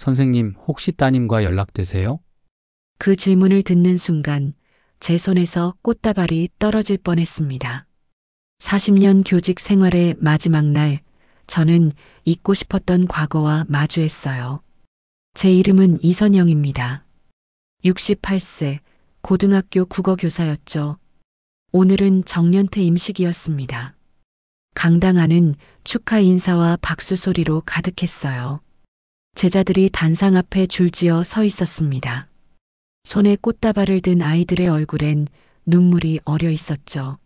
선생님, 혹시 따님과 연락되세요? 그 질문을 듣는 순간 제 손에서 꽃다발이 떨어질 뻔했습니다. 40년 교직 생활의 마지막 날, 저는 잊고 싶었던 과거와 마주했어요. 제 이름은 이선영입니다. 68세, 고등학교 국어교사였죠. 오늘은 정년퇴 임식이었습니다. 강당 안은 축하 인사와 박수 소리로 가득했어요. 제자들이 단상 앞에 줄지어 서 있었습니다. 손에 꽃다발을 든 아이들의 얼굴엔 눈물이 어려 있었죠.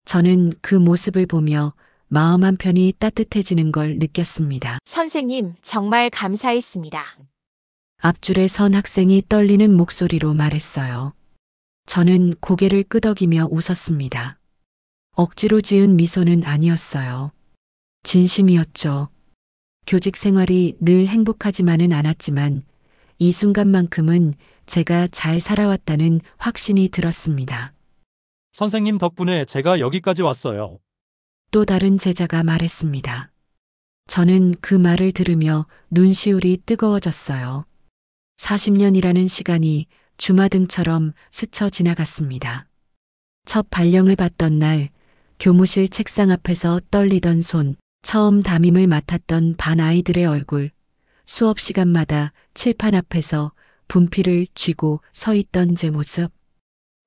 저는 그 모습을 보며 마음 한편이 따뜻해지는 걸 느꼈습니다. 선생님, 정말 감사했습니다. 앞줄에 선 학생이 떨리는 목소리로 말했어요. 저는 고개를 끄덕이며 웃었습니다. 억지로 지은 미소는 아니었어요. 진심이었죠. 교직 생활이 늘 행복하지만은 않았지만 이 순간만큼은 제가 잘 살아왔다는 확신이 들었습니다. 선생님 덕분에 제가 여기까지 왔어요. 또 다른 제자가 말했습니다. 저는 그 말을 들으며 눈시울이 뜨거워졌어요. 40년이라는 시간이 주마등처럼 스쳐 지나갔습니다. 첫 발령을 받던 날, 교무실 책상 앞에서 떨리던 손, 처음 담임을 맡았던 반 아이들의 얼굴, 수업 시간마다 칠판 앞에서 분필을 쥐고 서 있던 제 모습.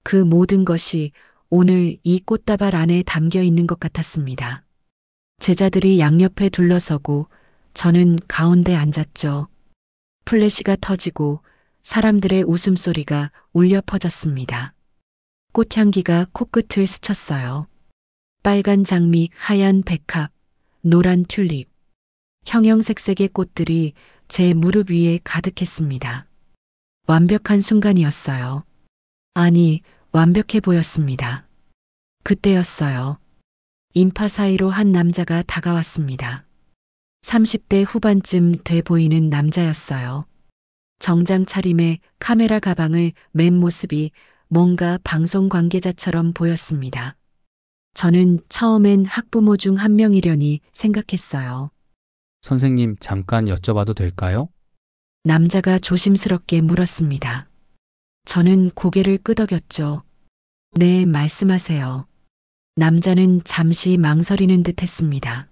그 모든 것이 오늘 이 꽃다발 안에 담겨 있는 것 같았습니다. 제자들이 양옆에 둘러서고 저는 가운데 앉았죠. 플래시가 터지고 사람들의 웃음소리가 울려 퍼졌습니다. 꽃향기가 코끝을 스쳤어요. 빨간 장미, 하얀 백합, 노란 튤립, 형형색색의 꽃들이 제 무릎 위에 가득했습니다. 완벽한 순간이었어요. 아니, 완벽해 보였습니다. 그때였어요. 인파 사이로 한 남자가 다가왔습니다. 30대 후반쯤 돼 보이는 남자였어요. 정장 차림에 카메라 가방을 맨 모습이 뭔가 방송 관계자처럼 보였습니다. 저는 처음엔 학부모 중 한 명이려니 생각했어요. 선생님, 잠깐 여쭤봐도 될까요? 남자가 조심스럽게 물었습니다. 저는 고개를 끄덕였죠. 네, 말씀하세요. 남자는 잠시 망설이는 듯 했습니다.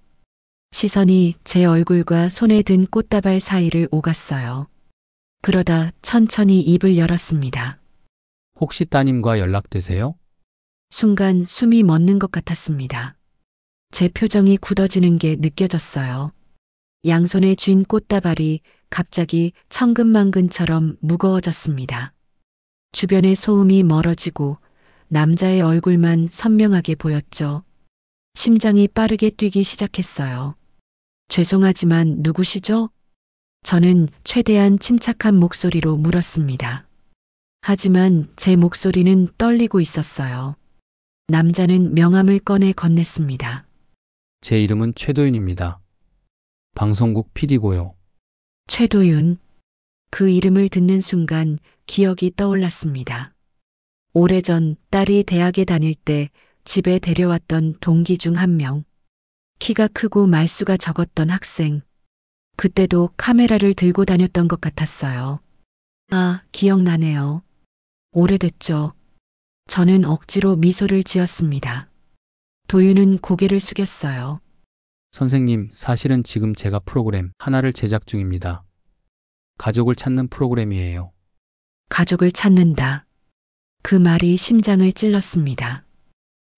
시선이 제 얼굴과 손에 든 꽃다발 사이를 오갔어요. 그러다 천천히 입을 열었습니다. 혹시 따님과 연락되세요? 순간 숨이 멎는 것 같았습니다. 제 표정이 굳어지는 게 느껴졌어요. 양손에 쥔 꽃다발이 갑자기 천근만근처럼 무거워졌습니다. 주변의 소음이 멀어지고 남자의 얼굴만 선명하게 보였죠. 심장이 빠르게 뛰기 시작했어요. 죄송하지만 누구시죠? 저는 최대한 침착한 목소리로 물었습니다. 하지만 제 목소리는 떨리고 있었어요. 남자는 명함을 꺼내 건넸습니다. 제 이름은 최도윤입니다. 방송국 PD고요. 최도윤. 그 이름을 듣는 순간 기억이 떠올랐습니다. 오래전 딸이 대학에 다닐 때 집에 데려왔던 동기 중 한 명. 키가 크고 말수가 적었던 학생. 그때도 카메라를 들고 다녔던 것 같았어요. 아, 기억나네요. 오래됐죠. 저는 억지로 미소를 지었습니다. 도윤은 고개를 숙였어요. 선생님, 사실은 지금 제가 프로그램 하나를 제작 중입니다. 가족을 찾는 프로그램이에요. 가족을 찾는다. 그 말이 심장을 찔렀습니다.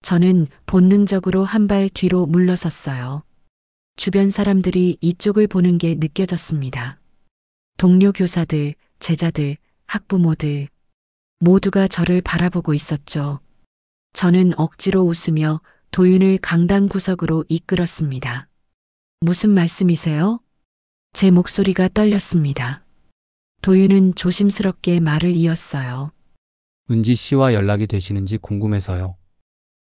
저는 본능적으로 한 발 뒤로 물러섰어요. 주변 사람들이 이쪽을 보는 게 느껴졌습니다. 동료 교사들, 제자들, 학부모들, 모두가 저를 바라보고 있었죠. 저는 억지로 웃으며 도윤을 강당 구석으로 이끌었습니다. 무슨 말씀이세요? 제 목소리가 떨렸습니다. 도윤은 조심스럽게 말을 이었어요. 은지 씨와 연락이 되시는지 궁금해서요.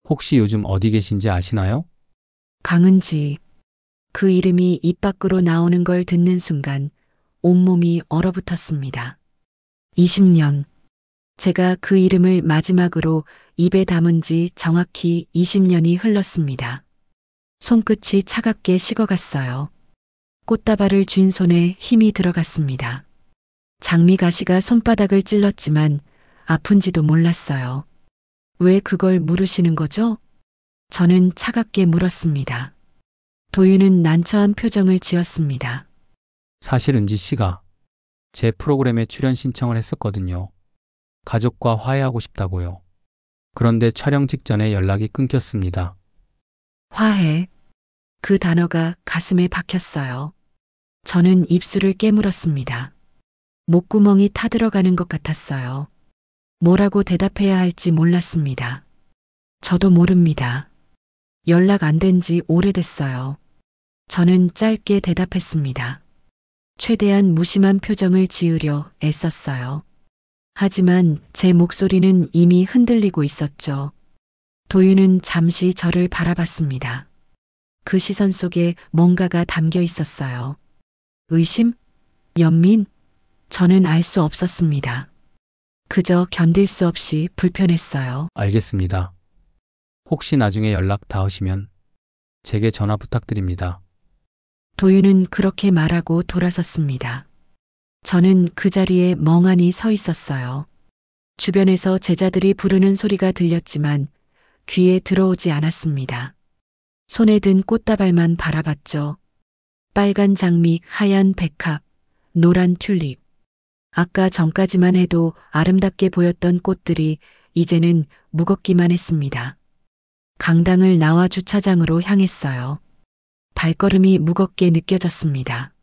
혹시 요즘 어디 계신지 아시나요? 강은지. 그 이름이 입 밖으로 나오는 걸 듣는 순간 온몸이 얼어붙었습니다. 20년. 제가 그 이름을 마지막으로 입에 담은 지 정확히 20년이 흘렀습니다. 손끝이 차갑게 식어갔어요. 꽃다발을 쥔 손에 힘이 들어갔습니다. 장미 가시가 손바닥을 찔렀지만 아픈지도 몰랐어요. 왜 그걸 물으시는 거죠? 저는 차갑게 물었습니다. 도윤은 난처한 표정을 지었습니다. 사실 은지 씨가 제 프로그램에 출연 신청을 했었거든요. 가족과 화해하고 싶다고요. 그런데 촬영 직전에 연락이 끊겼습니다. 화해. 그 단어가 가슴에 박혔어요. 저는 입술을 깨물었습니다. 목구멍이 타들어가는 것 같았어요. 뭐라고 대답해야 할지 몰랐습니다. 저도 모릅니다. 연락 안 된 지 오래됐어요. 저는 짧게 대답했습니다. 최대한 무심한 표정을 지으려 애썼어요. 하지만 제 목소리는 이미 흔들리고 있었죠. 도윤은 잠시 저를 바라봤습니다. 그 시선 속에 뭔가가 담겨 있었어요. 의심? 연민? 저는 알 수 없었습니다. 그저 견딜 수 없이 불편했어요. 알겠습니다. 혹시 나중에 연락 닿으시면 제게 전화 부탁드립니다. 도윤은 그렇게 말하고 돌아섰습니다. 저는 그 자리에 멍하니 서 있었어요. 주변에서 제자들이 부르는 소리가 들렸지만 귀에 들어오지 않았습니다. 손에 든 꽃다발만 바라봤죠. 빨간 장미, 하얀 백합, 노란 튤립. 아까 전까지만 해도 아름답게 보였던 꽃들이 이제는 무겁기만 했습니다. 강당을 나와 주차장으로 향했어요. 발걸음이 무겁게 느껴졌습니다.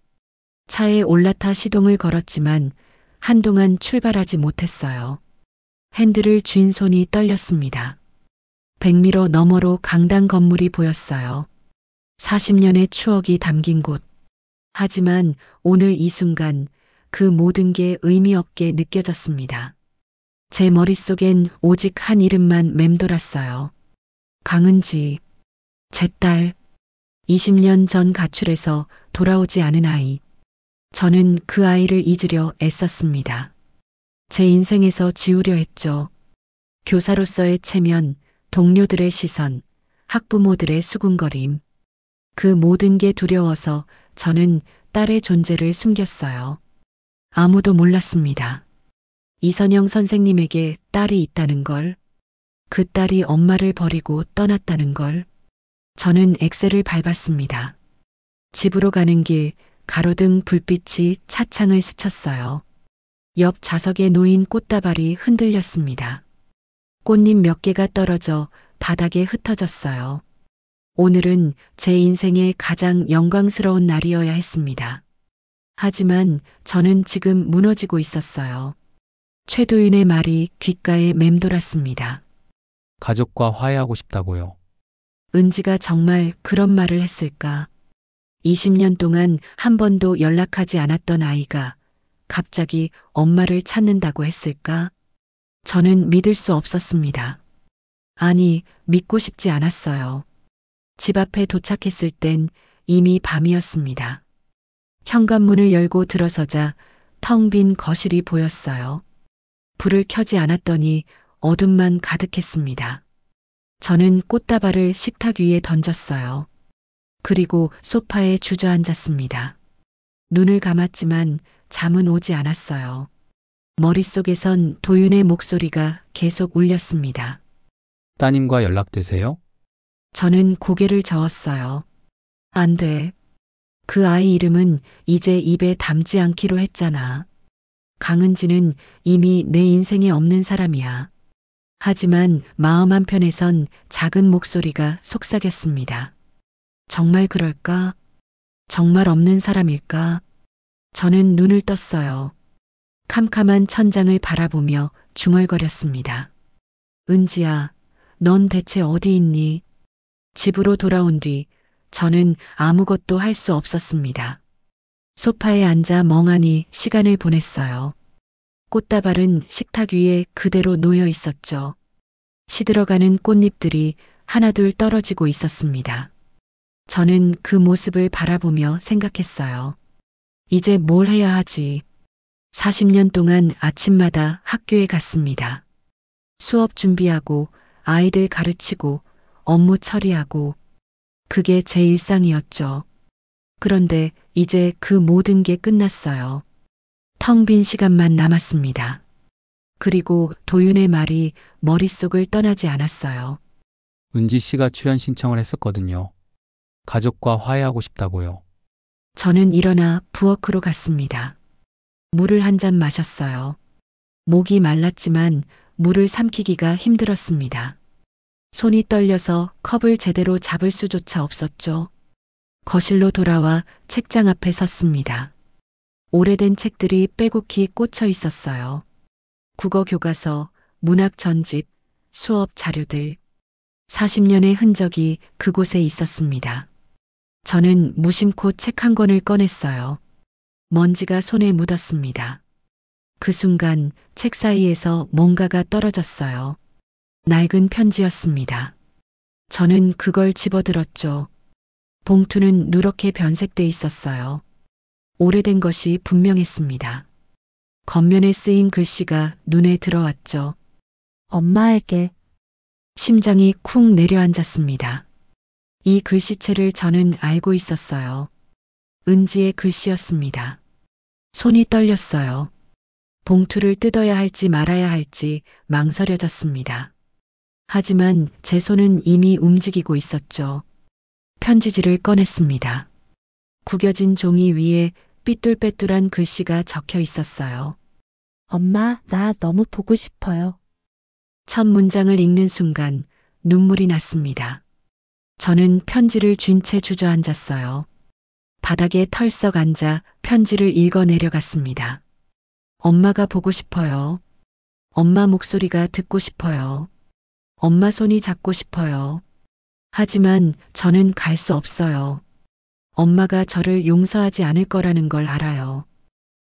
차에 올라타 시동을 걸었지만 한동안 출발하지 못했어요. 핸들을 쥔 손이 떨렸습니다. 100m 너머로 강당 건물이 보였어요. 40년의 추억이 담긴 곳. 하지만 오늘 이 순간 그 모든 게 의미 없게 느껴졌습니다. 제 머릿속엔 오직 한 이름만 맴돌았어요. 강은지, 제 딸, 20년 전 가출해서 돌아오지 않은 아이. 저는 그 아이를 잊으려 애썼습니다. 제 인생에서 지우려 했죠. 교사로서의 체면, 동료들의 시선, 학부모들의 수군거림. 그 모든 게 두려워서 저는 딸의 존재를 숨겼어요. 아무도 몰랐습니다. 이선영 선생님에게 딸이 있다는 걸, 그 딸이 엄마를 버리고 떠났다는 걸. 저는 엑셀을 밟았습니다. 집으로 가는 길, 가로등 불빛이 차창을 스쳤어요. 옆 좌석에 놓인 꽃다발이 흔들렸습니다. 꽃잎 몇 개가 떨어져 바닥에 흩어졌어요. 오늘은 제 인생의 가장 영광스러운 날이어야 했습니다. 하지만 저는 지금 무너지고 있었어요. 최도윤의 말이 귓가에 맴돌았습니다. 가족과 화해하고 싶다고요. 은지가 정말 그런 말을 했을까? 20년 동안 한 번도 연락하지 않았던 아이가 갑자기 엄마를 찾는다고 했을까? 저는 믿을 수 없었습니다. 아니, 믿고 싶지 않았어요. 집 앞에 도착했을 땐 이미 밤이었습니다. 현관문을 열고 들어서자 텅 빈 거실이 보였어요. 불을 켜지 않았더니 어둠만 가득했습니다. 저는 꽃다발을 식탁 위에 던졌어요. 그리고 소파에 주저앉았습니다. 눈을 감았지만 잠은 오지 않았어요. 머릿속에선 도윤의 목소리가 계속 울렸습니다. 따님과 연락되세요? 저는 고개를 저었어요. 안 돼. 그 아이 이름은 이제 입에 담지 않기로 했잖아. 강은지는 이미 내 인생에 없는 사람이야. 하지만 마음 한편에선 작은 목소리가 속삭였습니다. 정말 그럴까? 정말 없는 사람일까? 저는 눈을 떴어요. 캄캄한 천장을 바라보며 중얼거렸습니다. 은지야, 넌 대체 어디 있니? 집으로 돌아온 뒤 저는 아무것도 할 수 없었습니다. 소파에 앉아 멍하니 시간을 보냈어요. 꽃다발은 식탁 위에 그대로 놓여 있었죠. 시들어가는 꽃잎들이 하나둘 떨어지고 있었습니다. 저는 그 모습을 바라보며 생각했어요. 이제 뭘 해야 하지? 40년 동안 아침마다 학교에 갔습니다. 수업 준비하고 아이들 가르치고 업무 처리하고 그게 제 일상이었죠. 그런데 이제 그 모든 게 끝났어요. 텅 빈 시간만 남았습니다. 그리고 도윤의 말이 머릿속을 떠나지 않았어요. 은지 씨가 출연 신청을 했었거든요. 가족과 화해하고 싶다고요. 저는 일어나 부엌으로 갔습니다. 물을 한 잔 마셨어요. 목이 말랐지만 물을 삼키기가 힘들었습니다. 손이 떨려서 컵을 제대로 잡을 수조차 없었죠. 거실로 돌아와 책장 앞에 섰습니다. 오래된 책들이 빼곡히 꽂혀 있었어요. 국어 교과서, 문학 전집, 수업 자료들. 40년의 흔적이 그곳에 있었습니다. 저는 무심코 책 한 권을 꺼냈어요. 먼지가 손에 묻었습니다. 그 순간 책 사이에서 뭔가가 떨어졌어요. 낡은 편지였습니다. 저는 그걸 집어들었죠. 봉투는 누렇게 변색돼 있었어요. 오래된 것이 분명했습니다. 겉면에 쓰인 글씨가 눈에 들어왔죠. 엄마에게. 심장이 쿵 내려앉았습니다. 이 글씨체를 저는 알고 있었어요. 은지의 글씨였습니다. 손이 떨렸어요. 봉투를 뜯어야 할지 말아야 할지 망설여졌습니다. 하지만 제 손은 이미 움직이고 있었죠. 편지지를 꺼냈습니다. 구겨진 종이 위에 삐뚤빼뚤한 글씨가 적혀 있었어요. 엄마, 나 너무 보고 싶어요. 첫 문장을 읽는 순간 눈물이 났습니다. 저는 편지를 쥔 채 주저앉았어요. 바닥에 털썩 앉아 편지를 읽어 내려갔습니다. 엄마가 보고 싶어요. 엄마 목소리가 듣고 싶어요. 엄마 손이 잡고 싶어요. 하지만 저는 갈 수 없어요. 엄마가 저를 용서하지 않을 거라는 걸 알아요.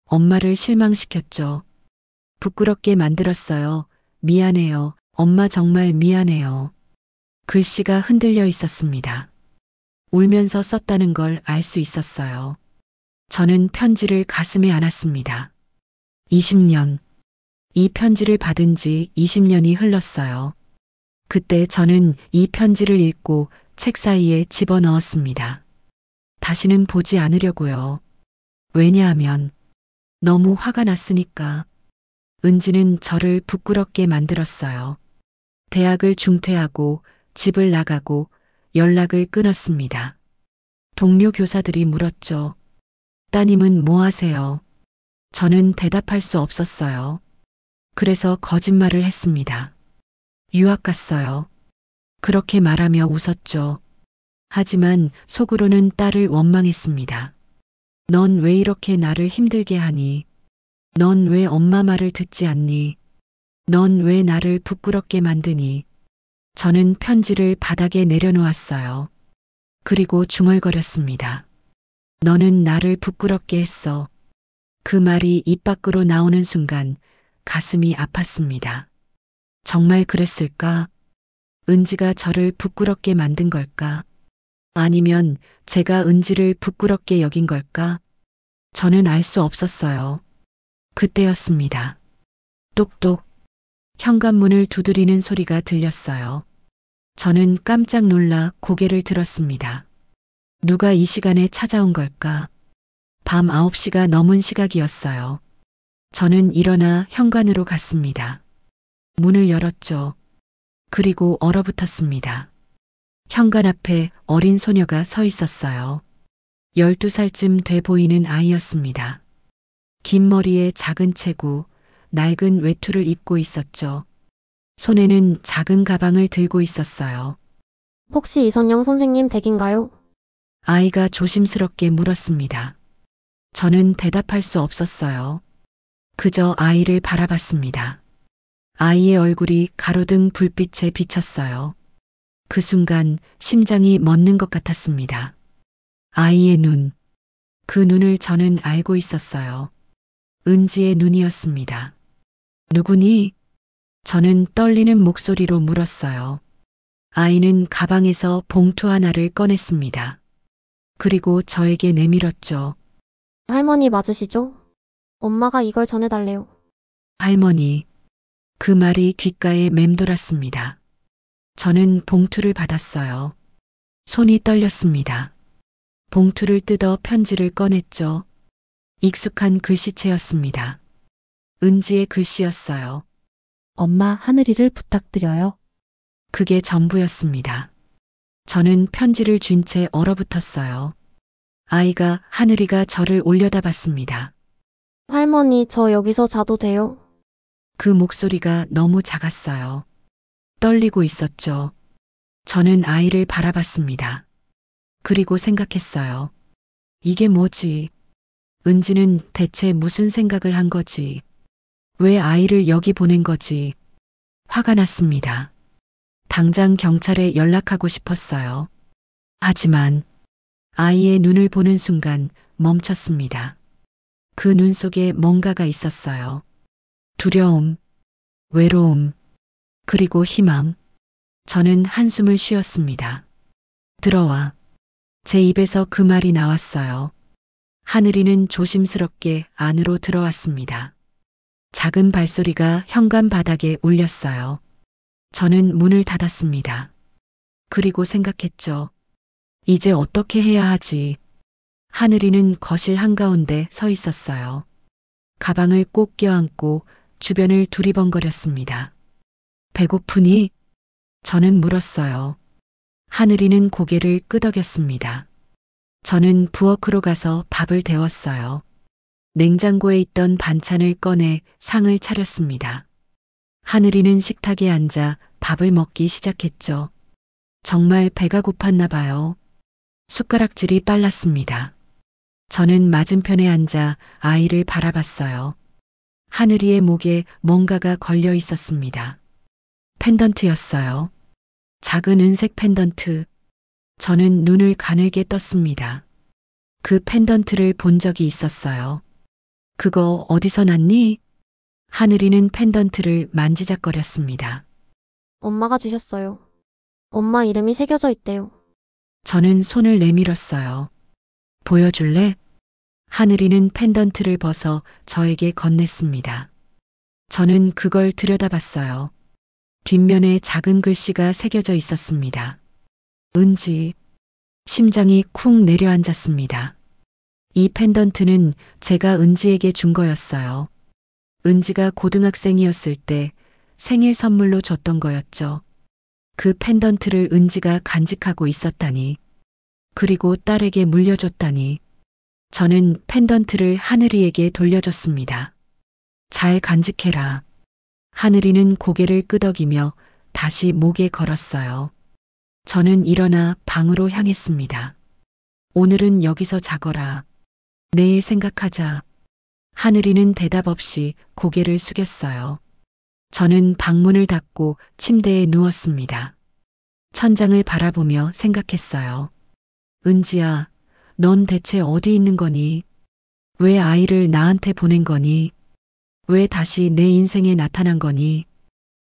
엄마를 실망시켰죠. 부끄럽게 만들었어요. 미안해요. 엄마 정말 미안해요. 글씨가 흔들려 있었습니다. 울면서 썼다는 걸 알 수 있었어요. 저는 편지를 가슴에 안았습니다. 20년. 이 편지를 받은 지 20년이 흘렀어요. 그때 저는 이 편지를 읽고 책 사이에 집어넣었습니다. 다시는 보지 않으려고요. 왜냐하면 너무 화가 났으니까. 은지는 저를 부끄럽게 만들었어요. 대학을 중퇴하고 집을 나가고 연락을 끊었습니다. 동료 교사들이 물었죠. 따님은 뭐 하세요? 저는 대답할 수 없었어요. 그래서 거짓말을 했습니다. 유학 갔어요. 그렇게 말하며 웃었죠. 하지만 속으로는 딸을 원망했습니다. 넌 왜 이렇게 나를 힘들게 하니? 넌 왜 엄마 말을 듣지 않니? 넌 왜 나를 부끄럽게 만드니? 저는 편지를 바닥에 내려놓았어요. 그리고 중얼거렸습니다. 너는 나를 부끄럽게 했어. 그 말이 입 밖으로 나오는 순간 가슴이 아팠습니다. 정말 그랬을까? 은지가 저를 부끄럽게 만든 걸까? 아니면 제가 은지를 부끄럽게 여긴 걸까? 저는 알 수 없었어요. 그때였습니다. 똑똑. 현관문을 두드리는 소리가 들렸어요. 저는 깜짝 놀라 고개를 들었습니다. 누가 이 시간에 찾아온 걸까? 밤 9시가 넘은 시각이었어요. 저는 일어나 현관으로 갔습니다. 문을 열었죠. 그리고 얼어붙었습니다. 현관 앞에 어린 소녀가 서 있었어요. 12살쯤 돼 보이는 아이였습니다. 긴 머리에 작은 체구, 낡은 외투를 입고 있었죠. 손에는 작은 가방을 들고 있었어요. 혹시 이선영 선생님 댁인가요? 아이가 조심스럽게 물었습니다. 저는 대답할 수 없었어요. 그저 아이를 바라봤습니다. 아이의 얼굴이 가로등 불빛에 비쳤어요. 그 순간 심장이 멎는 것 같았습니다. 아이의 눈. 그 눈을 저는 알고 있었어요. 은지의 눈이었습니다. 누구니? 저는 떨리는 목소리로 물었어요. 아이는 가방에서 봉투 하나를 꺼냈습니다. 그리고 저에게 내밀었죠. 할머니 맞으시죠? 엄마가 이걸 전해달래요. 할머니. 그 말이 귓가에 맴돌았습니다. 저는 봉투를 받았어요. 손이 떨렸습니다. 봉투를 뜯어 편지를 꺼냈죠. 익숙한 글씨체였습니다. 은지의 글씨였어요. 엄마 하늘이를 부탁드려요. 그게 전부였습니다. 저는 편지를 쥔 채 얼어붙었어요. 아이가 하늘이가 저를 올려다봤습니다. 할머니, 저 여기서 자도 돼요? 그 목소리가 너무 작았어요. 떨리고 있었죠. 저는 아이를 바라봤습니다. 그리고 생각했어요. 이게 뭐지? 은지는 대체 무슨 생각을 한 거지? 왜 아이를 여기 보낸 거지? 화가 났습니다. 당장 경찰에 연락하고 싶었어요. 하지만 아이의 눈을 보는 순간 멈췄습니다. 그 눈 속에 뭔가가 있었어요. 두려움, 외로움, 그리고 희망. 저는 한숨을 쉬었습니다. 들어와. 제 입에서 그 말이 나왔어요. 하늘이는 조심스럽게 안으로 들어왔습니다. 작은 발소리가 현관 바닥에 울렸어요. 저는 문을 닫았습니다. 그리고 생각했죠. 이제 어떻게 해야 하지? 하늘이는 거실 한가운데 서 있었어요. 가방을 꼭 껴안고 주변을 두리번거렸습니다. 배고프니? 저는 물었어요. 하늘이는 고개를 끄덕였습니다. 저는 부엌으로 가서 밥을 데웠어요. 냉장고에 있던 반찬을 꺼내 상을 차렸습니다. 하늘이는 식탁에 앉아 밥을 먹기 시작했죠. 정말 배가 고팠나 봐요. 숟가락질이 빨랐습니다. 저는 맞은편에 앉아 아이를 바라봤어요. 하늘이의 목에 뭔가가 걸려 있었습니다. 펜던트였어요. 작은 은색 펜던트. 저는 눈을 가늘게 떴습니다. 그 펜던트를 본 적이 있었어요. 그거 어디서 났니? 하늘이는 펜던트를 만지작거렸습니다. 엄마가 주셨어요. 엄마 이름이 새겨져 있대요. 저는 손을 내밀었어요. 보여줄래? 하늘이는 펜던트를 벗어 저에게 건넸습니다. 저는 그걸 들여다봤어요. 뒷면에 작은 글씨가 새겨져 있었습니다. 은지. 심장이 쿵 내려앉았습니다. 이 펜던트는 제가 은지에게 준 거였어요. 은지가 고등학생이었을 때 생일 선물로 줬던 거였죠. 그 펜던트를 은지가 간직하고 있었다니. 그리고 딸에게 물려줬다니. 저는 펜던트를 하늘이에게 돌려줬습니다. 잘 간직해라. 하늘이는 고개를 끄덕이며 다시 목에 걸었어요. 저는 일어나 방으로 향했습니다. 오늘은 여기서 자거라. 내일 생각하자. 하늘이는 대답 없이 고개를 숙였어요. 저는 방문을 닫고 침대에 누웠습니다. 천장을 바라보며 생각했어요. 은지야, 넌 대체 어디 있는 거니? 왜 아이를 나한테 보낸 거니? 왜 다시 내 인생에 나타난 거니?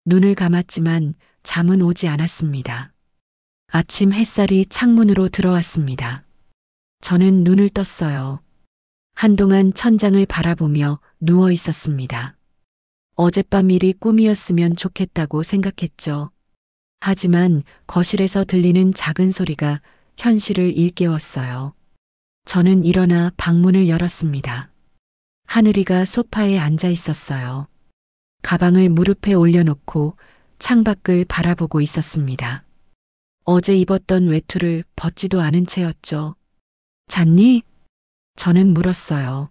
눈을 감았지만 잠은 오지 않았습니다. 아침 햇살이 창문으로 들어왔습니다. 저는 눈을 떴어요. 한동안 천장을 바라보며 누워 있었습니다. 어젯밤 일이 꿈이었으면 좋겠다고 생각했죠. 하지만 거실에서 들리는 작은 소리가 현실을 일깨웠어요. 저는 일어나 방문을 열었습니다. 하늘이가 소파에 앉아 있었어요. 가방을 무릎에 올려놓고 창밖을 바라보고 있었습니다. 어제 입었던 외투를 벗지도 않은 채였죠. 잤니? 저는 물었어요.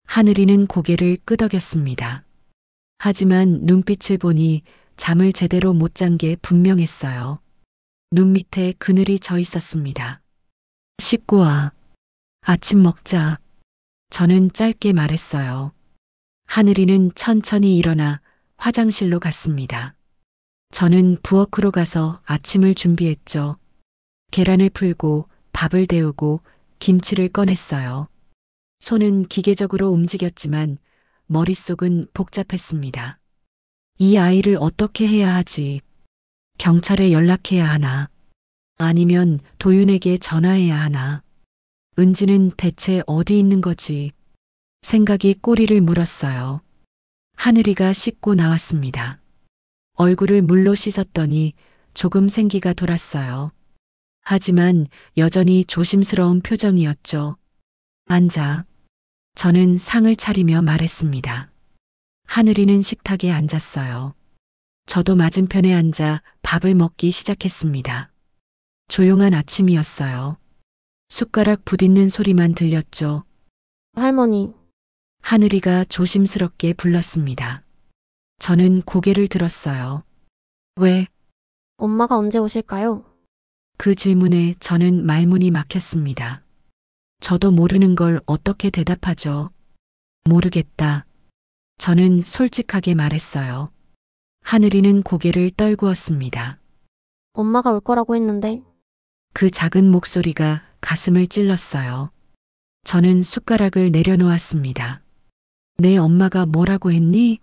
하늘이는 고개를 끄덕였습니다. 하지만 눈빛을 보니 잠을 제대로 못 잔 게 분명했어요. 눈 밑에 그늘이 져 있었습니다. 씻고 와. 아침 먹자. 저는 짧게 말했어요. 하늘이는 천천히 일어나 화장실로 갔습니다. 저는 부엌으로 가서 아침을 준비했죠. 계란을 풀고 밥을 데우고 김치를 꺼냈어요. 손은 기계적으로 움직였지만 머릿속은 복잡했습니다. 이 아이를 어떻게 해야 하지? 경찰에 연락해야 하나? 아니면 도윤에게 전화해야 하나? 은지는 대체 어디 있는 거지? 생각이 꼬리를 물었어요. 하늘이가 씻고 나왔습니다. 얼굴을 물로 씻었더니 조금 생기가 돌았어요. 하지만 여전히 조심스러운 표정이었죠. 앉아. 저는 상을 차리며 말했습니다. 하늘이는 식탁에 앉았어요. 저도 맞은편에 앉아 밥을 먹기 시작했습니다. 조용한 아침이었어요. 숟가락 부딪는 소리만 들렸죠. 할머니, 하늘이가 조심스럽게 불렀습니다. 저는 고개를 들었어요. 왜? 엄마가 언제 오실까요? 그 질문에 저는 말문이 막혔습니다. 저도 모르는 걸 어떻게 대답하죠? 모르겠다. 저는 솔직하게 말했어요. 하늘이는 고개를 떨구었습니다. 엄마가 올 거라고 했는데. 그 작은 목소리가 가슴을 찔렀어요. 저는 숟가락을 내려놓았습니다. 내 엄마가 뭐라고 했니?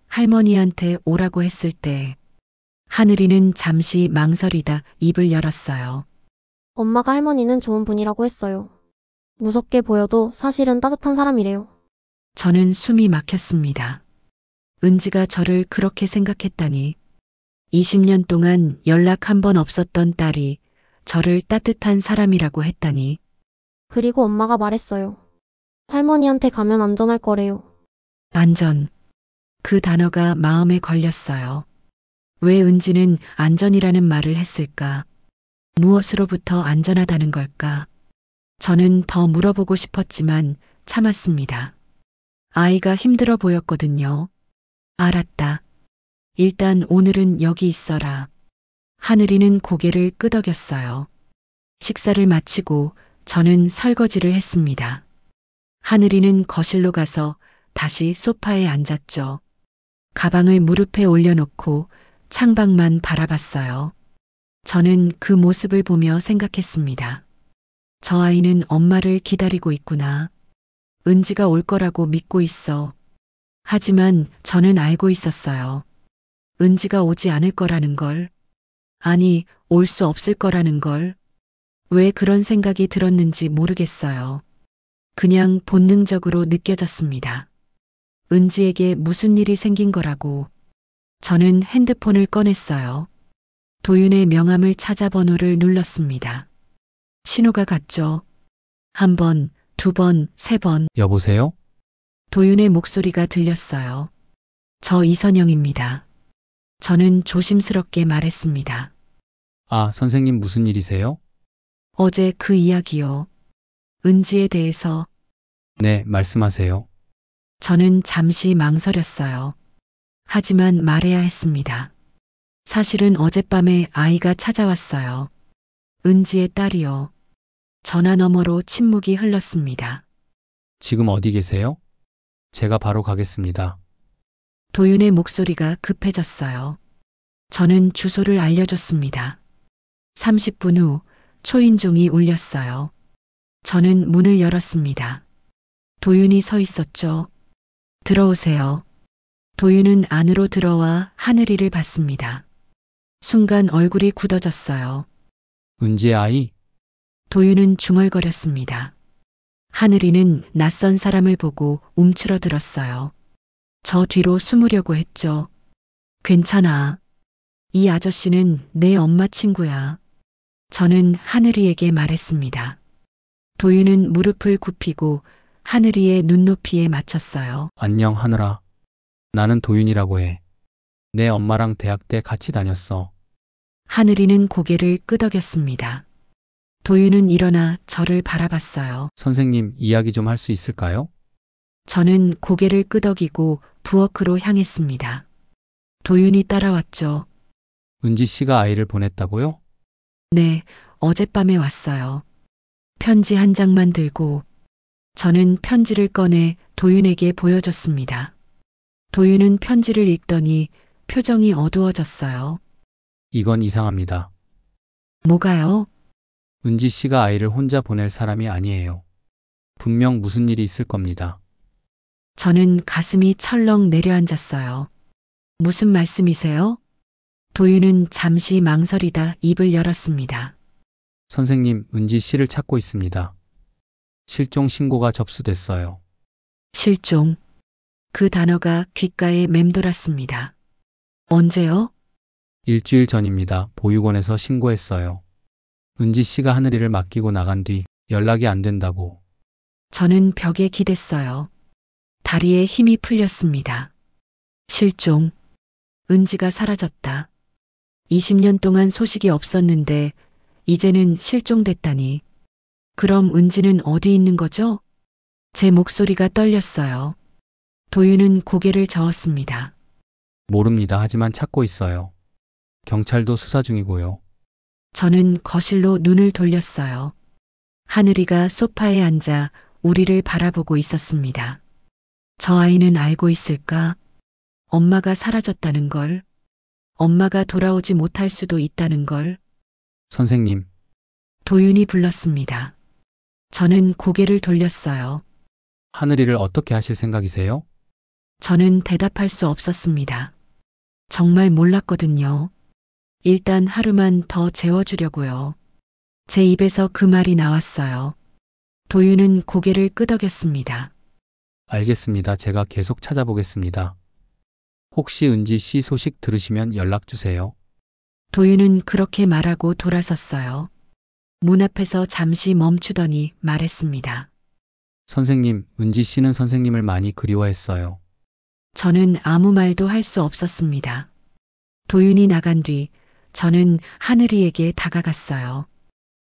할머니한테 오라고 했을 때. 하늘이는 잠시 망설이다 입을 열었어요. 엄마가 할머니는 좋은 분이라고 했어요. 무섭게 보여도 사실은 따뜻한 사람이래요. 저는 숨이 막혔습니다. 은지가 저를 그렇게 생각했다니. 20년 동안 연락 한 번 없었던 딸이 저를 따뜻한 사람이라고 했다니. 그리고 엄마가 말했어요. 할머니한테 가면 안전할 거래요. 안전. 그 단어가 마음에 걸렸어요. 왜 은지는 안전이라는 말을 했을까? 무엇으로부터 안전하다는 걸까? 저는 더 물어보고 싶었지만 참았습니다. 아이가 힘들어 보였거든요. 알았다. 일단 오늘은 여기 있어라. 하늘이는 고개를 끄덕였어요. 식사를 마치고 저는 설거지를 했습니다. 하늘이는 거실로 가서 다시 소파에 앉았죠. 가방을 무릎에 올려놓고 창밖만 바라봤어요. 저는 그 모습을 보며 생각했습니다. 저 아이는 엄마를 기다리고 있구나. 은지가 올 거라고 믿고 있어. 하지만 저는 알고 있었어요. 은지가 오지 않을 거라는 걸. 아니, 올 수 없을 거라는 걸. 왜 그런 생각이 들었는지 모르겠어요. 그냥 본능적으로 느껴졌습니다. 은지에게 무슨 일이 생긴 거라고. 저는 핸드폰을 꺼냈어요. 도윤의 명함을 찾아 번호를 눌렀습니다. 신호가 갔죠. 한 번, 두 번, 세 번. 여보세요? 도윤의 목소리가 들렸어요. 저 이선영입니다. 저는 조심스럽게 말했습니다. 아, 선생님 무슨 일이세요? 어제 그 이야기요. 은지에 대해서. 네, 말씀하세요. 저는 잠시 망설였어요. 하지만 말해야 했습니다. 사실은 어젯밤에 아이가 찾아왔어요. 은지의 딸이요. 전화 너머로 침묵이 흘렀습니다. 지금 어디 계세요? 제가 바로 가겠습니다. 도윤의 목소리가 급해졌어요. 저는 주소를 알려줬습니다. 30분 후 초인종이 울렸어요. 저는 문을 열었습니다. 도윤이 서 있었죠. 들어오세요. 도윤은 안으로 들어와 하늘이를 봤습니다. 순간 얼굴이 굳어졌어요. 은지의 아이? 도윤은 중얼거렸습니다. 하늘이는 낯선 사람을 보고 움츠러들었어요. 저 뒤로 숨으려고 했죠. 괜찮아. 이 아저씨는 내 엄마 친구야. 저는 하늘이에게 말했습니다. 도윤은 무릎을 굽히고 하늘이의 눈높이에 맞췄어요. 안녕 하늘아. 나는 도윤이라고 해. 내 엄마랑 대학 때 같이 다녔어. 하늘이는 고개를 끄덕였습니다. 도윤은 일어나 저를 바라봤어요. 선생님, 이야기 좀 할 수 있을까요? 저는 고개를 끄덕이고 부엌으로 향했습니다. 도윤이 따라왔죠. 은지 씨가 아이를 보냈다고요? 네, 어젯밤에 왔어요. 편지 한 장만 들고. 저는 편지를 꺼내 도윤에게 보여줬습니다. 도윤은 편지를 읽더니 표정이 어두워졌어요. 이건 이상합니다. 뭐가요? 은지 씨가 아이를 혼자 보낼 사람이 아니에요. 분명 무슨 일이 있을 겁니다. 저는 가슴이 철렁 내려앉았어요. 무슨 말씀이세요? 도윤은 잠시 망설이다 입을 열었습니다. 선생님, 은지 씨를 찾고 있습니다. 실종 신고가 접수됐어요. 실종. 그 단어가 귓가에 맴돌았습니다. 언제요? 일주일 전입니다. 보육원에서 신고했어요. 은지 씨가 하늘이를 맡기고 나간 뒤 연락이 안 된다고. 저는 벽에 기댔어요. 다리에 힘이 풀렸습니다. 실종. 은지가 사라졌다. 20년 동안 소식이 없었는데 이제는 실종됐다니. 그럼 은지는 어디 있는 거죠? 제 목소리가 떨렸어요. 도윤은 고개를 저었습니다. 모릅니다. 하지만 찾고 있어요. 경찰도 수사 중이고요. 저는 거실로 눈을 돌렸어요. 하늘이가 소파에 앉아 우리를 바라보고 있었습니다. 저 아이는 알고 있을까? 엄마가 사라졌다는 걸, 엄마가 돌아오지 못할 수도 있다는 걸. 선생님, 도윤이 불렀습니다. 저는 고개를 돌렸어요. 하늘이를 어떻게 하실 생각이세요? 저는 대답할 수 없었습니다. 정말 몰랐거든요. 일단 하루만 더 재워주려고요. 제 입에서 그 말이 나왔어요. 도윤은 고개를 끄덕였습니다. 알겠습니다. 제가 계속 찾아보겠습니다. 혹시 은지 씨 소식 들으시면 연락 주세요. 도윤은 그렇게 말하고 돌아섰어요. 문 앞에서 잠시 멈추더니 말했습니다. 선생님, 은지 씨는 선생님을 많이 그리워했어요. 저는 아무 말도 할 수 없었습니다. 도윤이 나간 뒤 저는 하늘이에게 다가갔어요.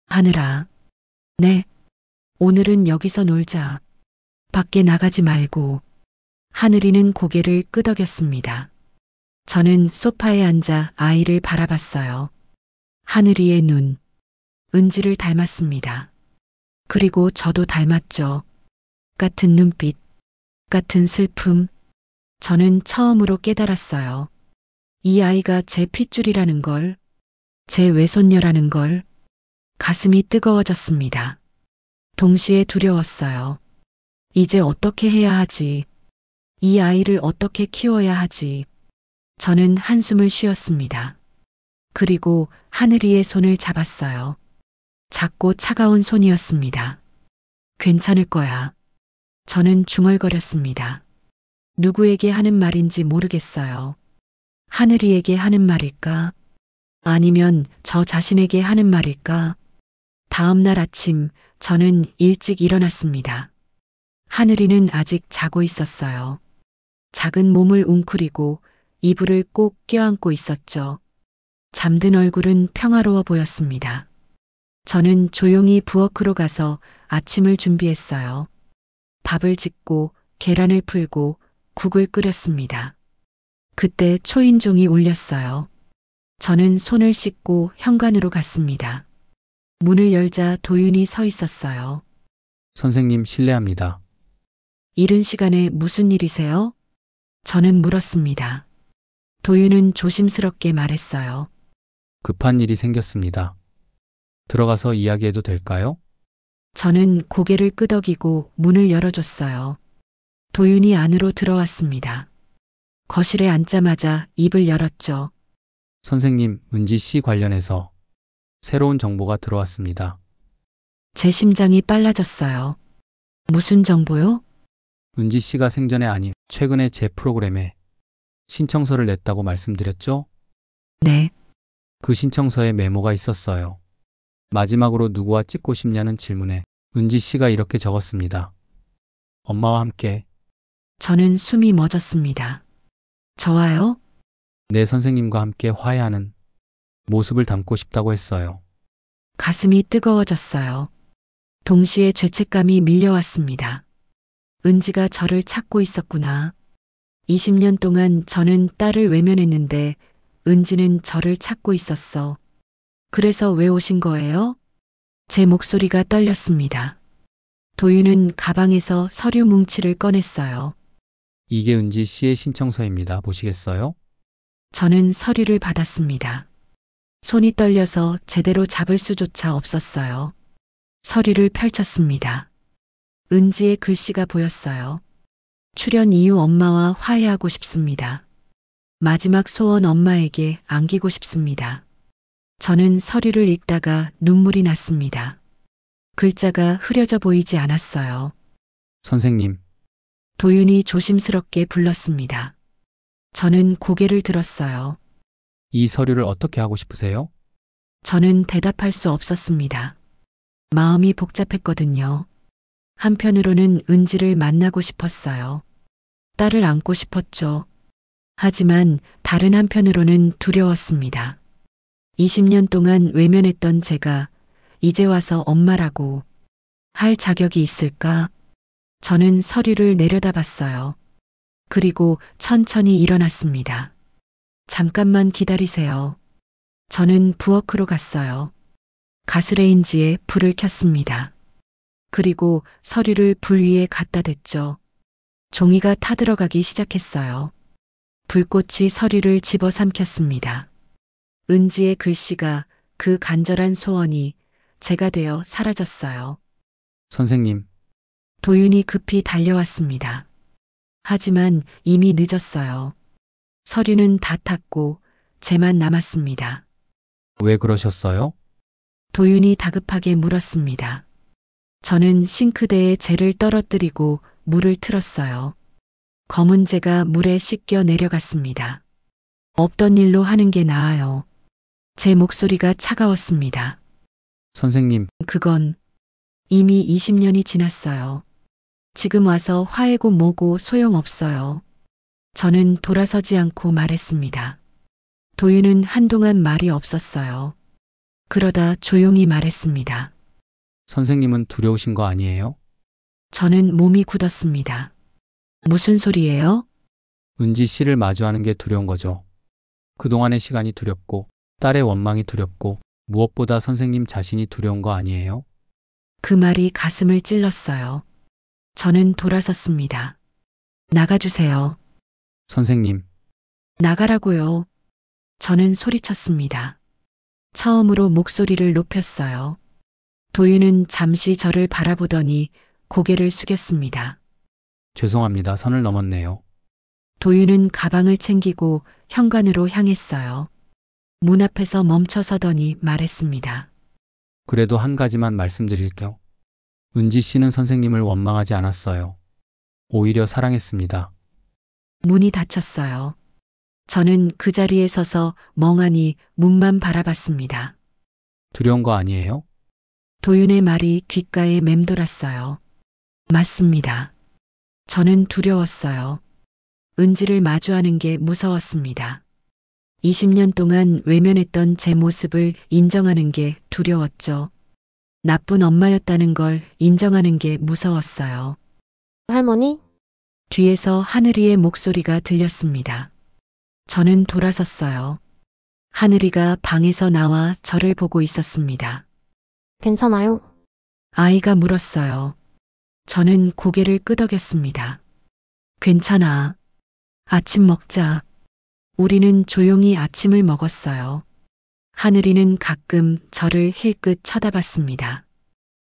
하늘아. 네. 오늘은 여기서 놀자. 밖에 나가지 말고. 하늘이는 고개를 끄덕였습니다. 저는 소파에 앉아 아이를 바라봤어요. 하늘이의 눈. 은지를 닮았습니다. 그리고 저도 닮았죠. 같은 눈빛, 같은 슬픔. 저는 처음으로 깨달았어요. 이 아이가 제 핏줄이라는 걸, 제 외손녀라는 걸. 가슴이 뜨거워졌습니다. 동시에 두려웠어요. 이제 어떻게 해야 하지? 이 아이를 어떻게 키워야 하지? 저는 한숨을 쉬었습니다. 그리고 하늘이의 손을 잡았어요. 작고 차가운 손이었습니다. 괜찮을 거야. 저는 중얼거렸습니다. 누구에게 하는 말인지 모르겠어요. 하늘이에게 하는 말일까? 아니면 저 자신에게 하는 말일까? 다음 날 아침 저는 일찍 일어났습니다. 하늘이는 아직 자고 있었어요. 작은 몸을 웅크리고 이불을 꼭 껴안고 있었죠. 잠든 얼굴은 평화로워 보였습니다. 저는 조용히 부엌으로 가서 아침을 준비했어요. 밥을 짓고 계란을 풀고 국을 끓였습니다. 그때 초인종이 울렸어요. 저는 손을 씻고 현관으로 갔습니다. 문을 열자 도윤이 서 있었어요. 선생님, 실례합니다. 이른 시간에 무슨 일이세요? 저는 물었습니다. 도윤은 조심스럽게 말했어요. 급한 일이 생겼습니다. 들어가서 이야기해도 될까요? 저는 고개를 끄덕이고 문을 열어줬어요. 도윤이 안으로 들어왔습니다. 거실에 앉자마자 입을 열었죠. 선생님, 은지 씨 관련해서 새로운 정보가 들어왔습니다. 제 심장이 빨라졌어요. 무슨 정보요? 은지 씨가 생전에 아니 최근에 제 프로그램에 신청서를 냈다고 말씀드렸죠? 네. 그 신청서에 메모가 있었어요. 마지막으로 누구와 찍고 싶냐는 질문에 은지 씨가 이렇게 적었습니다. 엄마와 함께. 저는 숨이 멎었습니다. 저와요? 내 선생님과 함께 화해하는 모습을 담고 싶다고 했어요. 가슴이 뜨거워졌어요. 동시에 죄책감이 밀려왔습니다. 은지가 저를 찾고 있었구나. 20년 동안 저는 딸을 외면했는데 은지는 저를 찾고 있었어. 그래서 왜 오신 거예요? 제 목소리가 떨렸습니다. 도윤은 가방에서 서류 뭉치를 꺼냈어요. 이게 은지 씨의 신청서입니다. 보시겠어요? 저는 서류를 받았습니다. 손이 떨려서 제대로 잡을 수조차 없었어요. 서류를 펼쳤습니다. 은지의 글씨가 보였어요. 출연 이후 엄마와 화해하고 싶습니다. 마지막 소원 엄마에게 안기고 싶습니다. 저는 서류를 읽다가 눈물이 났습니다. 글자가 흐려져 보이지 않았어요. 선생님, 도윤이 조심스럽게 불렀습니다. 저는 고개를 들었어요. 이 서류를 어떻게 하고 싶으세요? 저는 대답할 수 없었습니다. 마음이 복잡했거든요. 한편으로는 은지를 만나고 싶었어요. 딸을 안고 싶었죠. 하지만 다른 한편으로는 두려웠습니다. 20년 동안 외면했던 제가 이제 와서 엄마라고 할 자격이 있을까? 저는 서류를 내려다봤어요. 그리고 천천히 일어났습니다. 잠깐만 기다리세요. 저는 부엌으로 갔어요. 가스레인지에 불을 켰습니다. 그리고 서류를 불 위에 갖다 댔죠. 종이가 타들어가기 시작했어요. 불꽃이 서류를 집어삼켰습니다. 은지의 글씨가, 그 간절한 소원이 제가 되어 사라졌어요. 선생님, 도윤이 급히 달려왔습니다. 하지만 이미 늦었어요. 서류는 다 탔고 제만 남았습니다. 왜 그러셨어요? 도윤이 다급하게 물었습니다. 저는 싱크대에 재를 떨어뜨리고 물을 틀었어요. 검은 재가 물에 씻겨 내려갔습니다. 없던 일로 하는 게 나아요. 제 목소리가 차가웠습니다. 선생님, 그건 이미 20년이 지났어요. 지금 와서 화해고 뭐고 소용없어요. 저는 돌아서지 않고 말했습니다. 도윤은 한동안 말이 없었어요. 그러다 조용히 말했습니다. 선생님은 두려우신 거 아니에요? 저는 몸이 굳었습니다. 무슨 소리예요? 은지 씨를 마주하는 게 두려운 거죠. 그동안의 시간이 두렵고, 딸의 원망이 두렵고, 무엇보다 선생님 자신이 두려운 거 아니에요? 그 말이 가슴을 찔렀어요. 저는 돌아섰습니다. 나가주세요. 선생님, 나가라고요. 저는 소리쳤습니다. 처음으로 목소리를 높였어요. 도윤은 잠시 저를 바라보더니 고개를 숙였습니다. 죄송합니다. 선을 넘었네요. 도윤은 가방을 챙기고 현관으로 향했어요. 문 앞에서 멈춰서더니 말했습니다. 그래도 한 가지만 말씀드릴게요. 은지 씨는 선생님을 원망하지 않았어요. 오히려 사랑했습니다. 문이 닫혔어요. 저는 그 자리에 서서 멍하니 문만 바라봤습니다. 두려운 거 아니에요? 도윤의 말이 귓가에 맴돌았어요. 맞습니다. 저는 두려웠어요. 은지를 마주하는 게 무서웠습니다. 20년 동안 외면했던 제 모습을 인정하는 게 두려웠죠. 나쁜 엄마였다는 걸 인정하는 게 무서웠어요. 할머니? 뒤에서 하늘이의 목소리가 들렸습니다. 저는 돌아섰어요. 하늘이가 방에서 나와 저를 보고 있었습니다. 괜찮아요? 아이가 물었어요. 저는 고개를 끄덕였습니다. 괜찮아. 아침 먹자. 우리는 조용히 아침을 먹었어요. 하늘이는 가끔 저를 힐끗 쳐다봤습니다.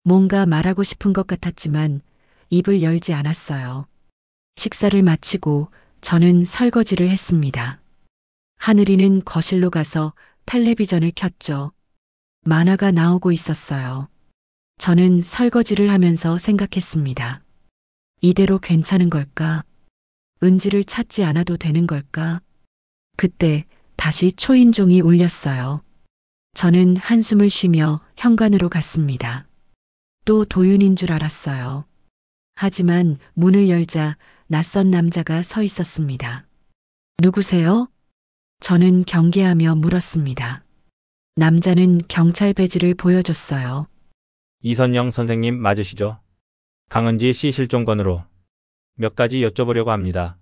뭔가 말하고 싶은 것 같았지만 입을 열지 않았어요. 식사를 마치고 저는 설거지를 했습니다. 하늘이는 거실로 가서 텔레비전을 켰죠. 만화가 나오고 있었어요. 저는 설거지를 하면서 생각했습니다. 이대로 괜찮은 걸까? 은지를 찾지 않아도 되는 걸까? 그때 다시 초인종이 울렸어요. 저는 한숨을 쉬며 현관으로 갔습니다. 또 도윤인 줄 알았어요. 하지만 문을 열자 낯선 남자가 서 있었습니다. 누구세요? 저는 경계하며 물었습니다. 남자는 경찰 배지를 보여줬어요. 이선영 선생님 맞으시죠? 강은지 씨 실종 건으로 몇 가지 여쭤보려고 합니다.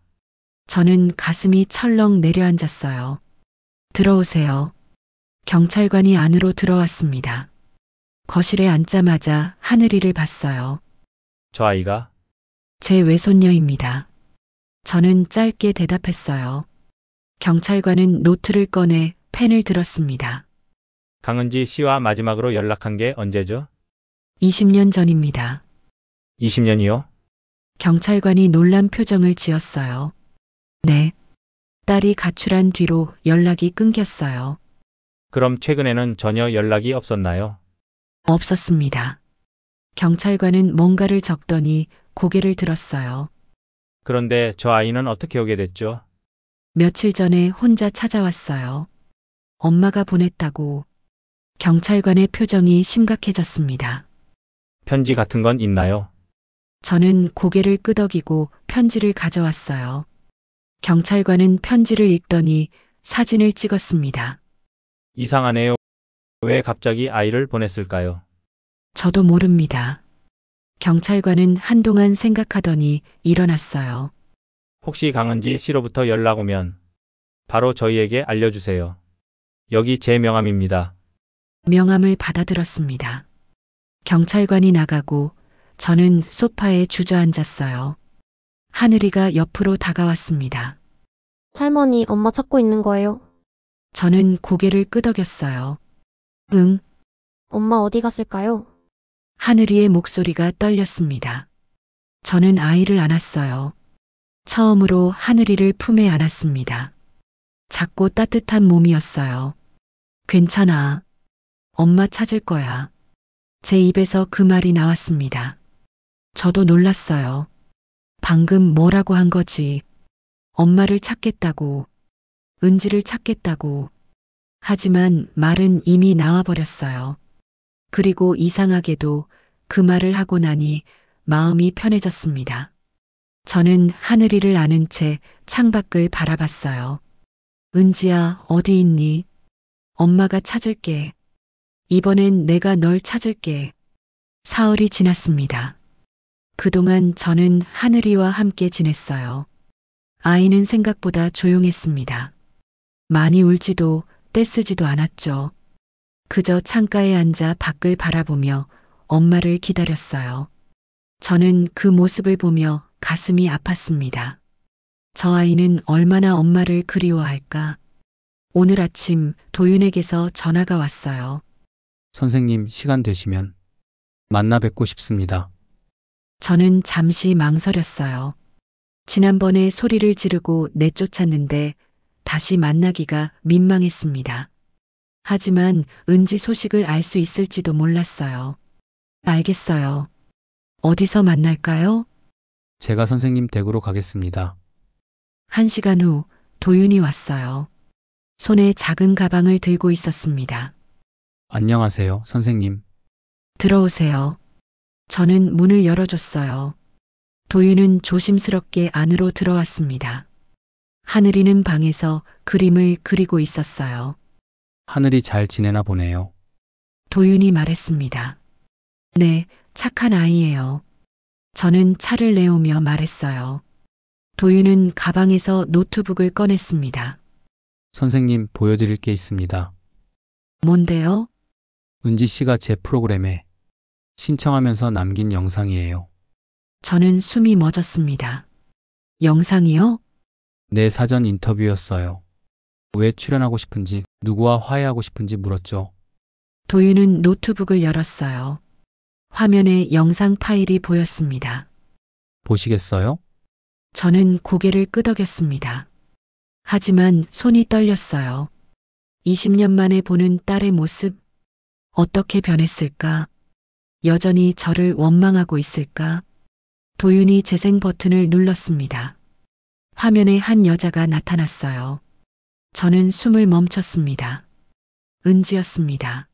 저는 가슴이 철렁 내려앉았어요. 들어오세요. 경찰관이 안으로 들어왔습니다. 거실에 앉자마자 하늘이를 봤어요. 저 아이가 제 외손녀입니다. 저는 짧게 대답했어요. 경찰관은 노트를 꺼내 펜을 들었습니다. 강은지 씨와 마지막으로 연락한 게 언제죠? 20년 전입니다. 20년이요? 경찰관이 놀란 표정을 지었어요. 네. 딸이 가출한 뒤로 연락이 끊겼어요. 그럼 최근에는 전혀 연락이 없었나요? 없었습니다. 경찰관은 뭔가를 적더니 고개를 들었어요. 그런데 저 아이는 어떻게 오게 됐죠? 며칠 전에 혼자 찾아왔어요. 엄마가 보냈다고. 경찰관의 표정이 심각해졌습니다. 편지 같은 건 있나요? 저는 고개를 끄덕이고 편지를 가져왔어요. 경찰관은 편지를 읽더니 사진을 찍었습니다. 이상하네요. 왜 갑자기 아이를 보냈을까요? 저도 모릅니다. 경찰관은 한동안 생각하더니 일어났어요. 혹시 강은지 씨로부터 연락 오면 바로 저희에게 알려주세요. 여기 제 명함입니다. 명함을 받아들었습니다. 경찰관이 나가고 저는 소파에 주저앉았어요. 하늘이가 옆으로 다가왔습니다. 할머니, 엄마 찾고 있는 거예요. 저는 고개를 끄덕였어요. 응, 엄마 어디 갔을까요? 하늘이의 목소리가 떨렸습니다. 저는 아이를 안았어요. 처음으로 하늘이를 품에 안았습니다. 작고 따뜻한 몸이었어요. 괜찮아. 엄마 찾을 거야. 제 입에서 그 말이 나왔습니다. 저도 놀랐어요. 방금 뭐라고 한 거지? 엄마를 찾겠다고, 은지를 찾겠다고. 하지만 말은 이미 나와버렸어요. 그리고 이상하게도 그 말을 하고 나니 마음이 편해졌습니다. 저는 하늘이를 안은 채 창밖을 바라봤어요. 은지야, 어디 있니? 엄마가 찾을게. 이번엔 내가 널 찾을게. 사흘이 지났습니다. 그동안 저는 하늘이와 함께 지냈어요. 아이는 생각보다 조용했습니다. 많이 울지도 떼쓰지도 않았죠. 그저 창가에 앉아 밖을 바라보며 엄마를 기다렸어요. 저는 그 모습을 보며 가슴이 아팠습니다. 저 아이는 얼마나 엄마를 그리워할까? 오늘 아침 도윤에게서 전화가 왔어요. 선생님, 시간 되시면 만나 뵙고 싶습니다. 저는 잠시 망설였어요. 지난번에 소리를 지르고 내쫓았는데 다시 만나기가 민망했습니다. 하지만 은지 소식을 알 수 있을지도 몰랐어요. 알겠어요. 어디서 만날까요? 제가 선생님 댁으로 가겠습니다. 1시간 후 도윤이 왔어요. 손에 작은 가방을 들고 있었습니다. 안녕하세요, 선생님. 들어오세요. 저는 문을 열어줬어요. 도윤은 조심스럽게 안으로 들어왔습니다. 하늘이는 방에서 그림을 그리고 있었어요. 하늘이 잘 지내나 보네요. 도윤이 말했습니다. 네, 착한 아이예요. 저는 차를 내오며 말했어요. 도윤은 가방에서 노트북을 꺼냈습니다. 선생님, 보여드릴 게 있습니다. 뭔데요? 은지 씨가 제 프로그램에 신청하면서 남긴 영상이에요. 저는 숨이 멎었습니다. 영상이요? 내 사전 인터뷰였어요. 왜 출연하고 싶은지, 누구와 화해하고 싶은지 물었죠. 도윤은 노트북을 열었어요. 화면에 영상 파일이 보였습니다. 보시겠어요? 저는 고개를 끄덕였습니다. 하지만 손이 떨렸어요. 20년 만에 보는 딸의 모습, 어떻게 변했을까? 여전히 저를 원망하고 있을까? 도윤이 재생 버튼을 눌렀습니다. 화면에 한 여자가 나타났어요. 저는 숨을 멈췄습니다. 은지였습니다.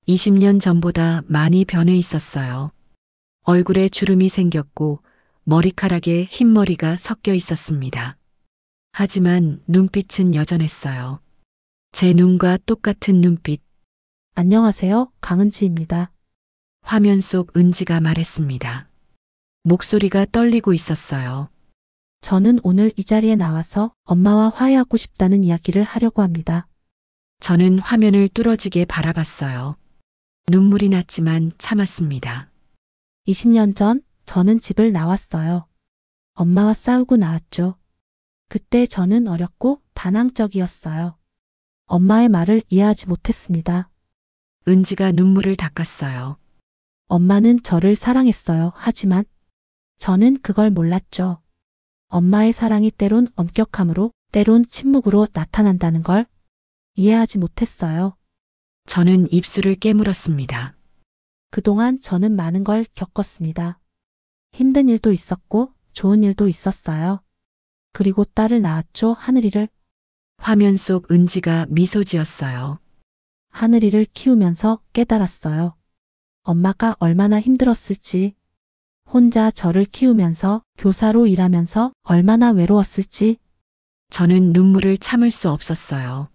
20년 전보다 많이 변해 있었어요. 얼굴에 주름이 생겼고 머리카락에 흰머리가 섞여 있었습니다. 하지만 눈빛은 여전했어요. 제 눈과 똑같은 눈빛. 안녕하세요. 강은지입니다. 화면 속 은지가 말했습니다. 목소리가 떨리고 있었어요. 저는 오늘 이 자리에 나와서 엄마와 화해하고 싶다는 이야기를 하려고 합니다. 저는 화면을 뚫어지게 바라봤어요. 눈물이 났지만 참았습니다. 20년 전 저는 집을 나왔어요. 엄마와 싸우고 나왔죠. 그때 저는 어렸고 반항적이었어요. 엄마의 말을 이해하지 못했습니다. 은지가 눈물을 닦았어요. 엄마는 저를 사랑했어요. 하지만 저는 그걸 몰랐죠. 엄마의 사랑이 때론 엄격함으로, 때론 침묵으로 나타난다는 걸 이해하지 못했어요. 저는 입술을 깨물었습니다. 그동안 저는 많은 걸 겪었습니다. 힘든 일도 있었고 좋은 일도 있었어요. 그리고 딸을 낳았죠. 하늘이를. 화면 속 은지가 미소 지었어요. 하늘이를 키우면서 깨달았어요. 엄마가 얼마나 힘들었을지, 혼자 저를 키우면서 교사로 일하면서 얼마나 외로웠을지. 저는 눈물을 참을 수 없었어요.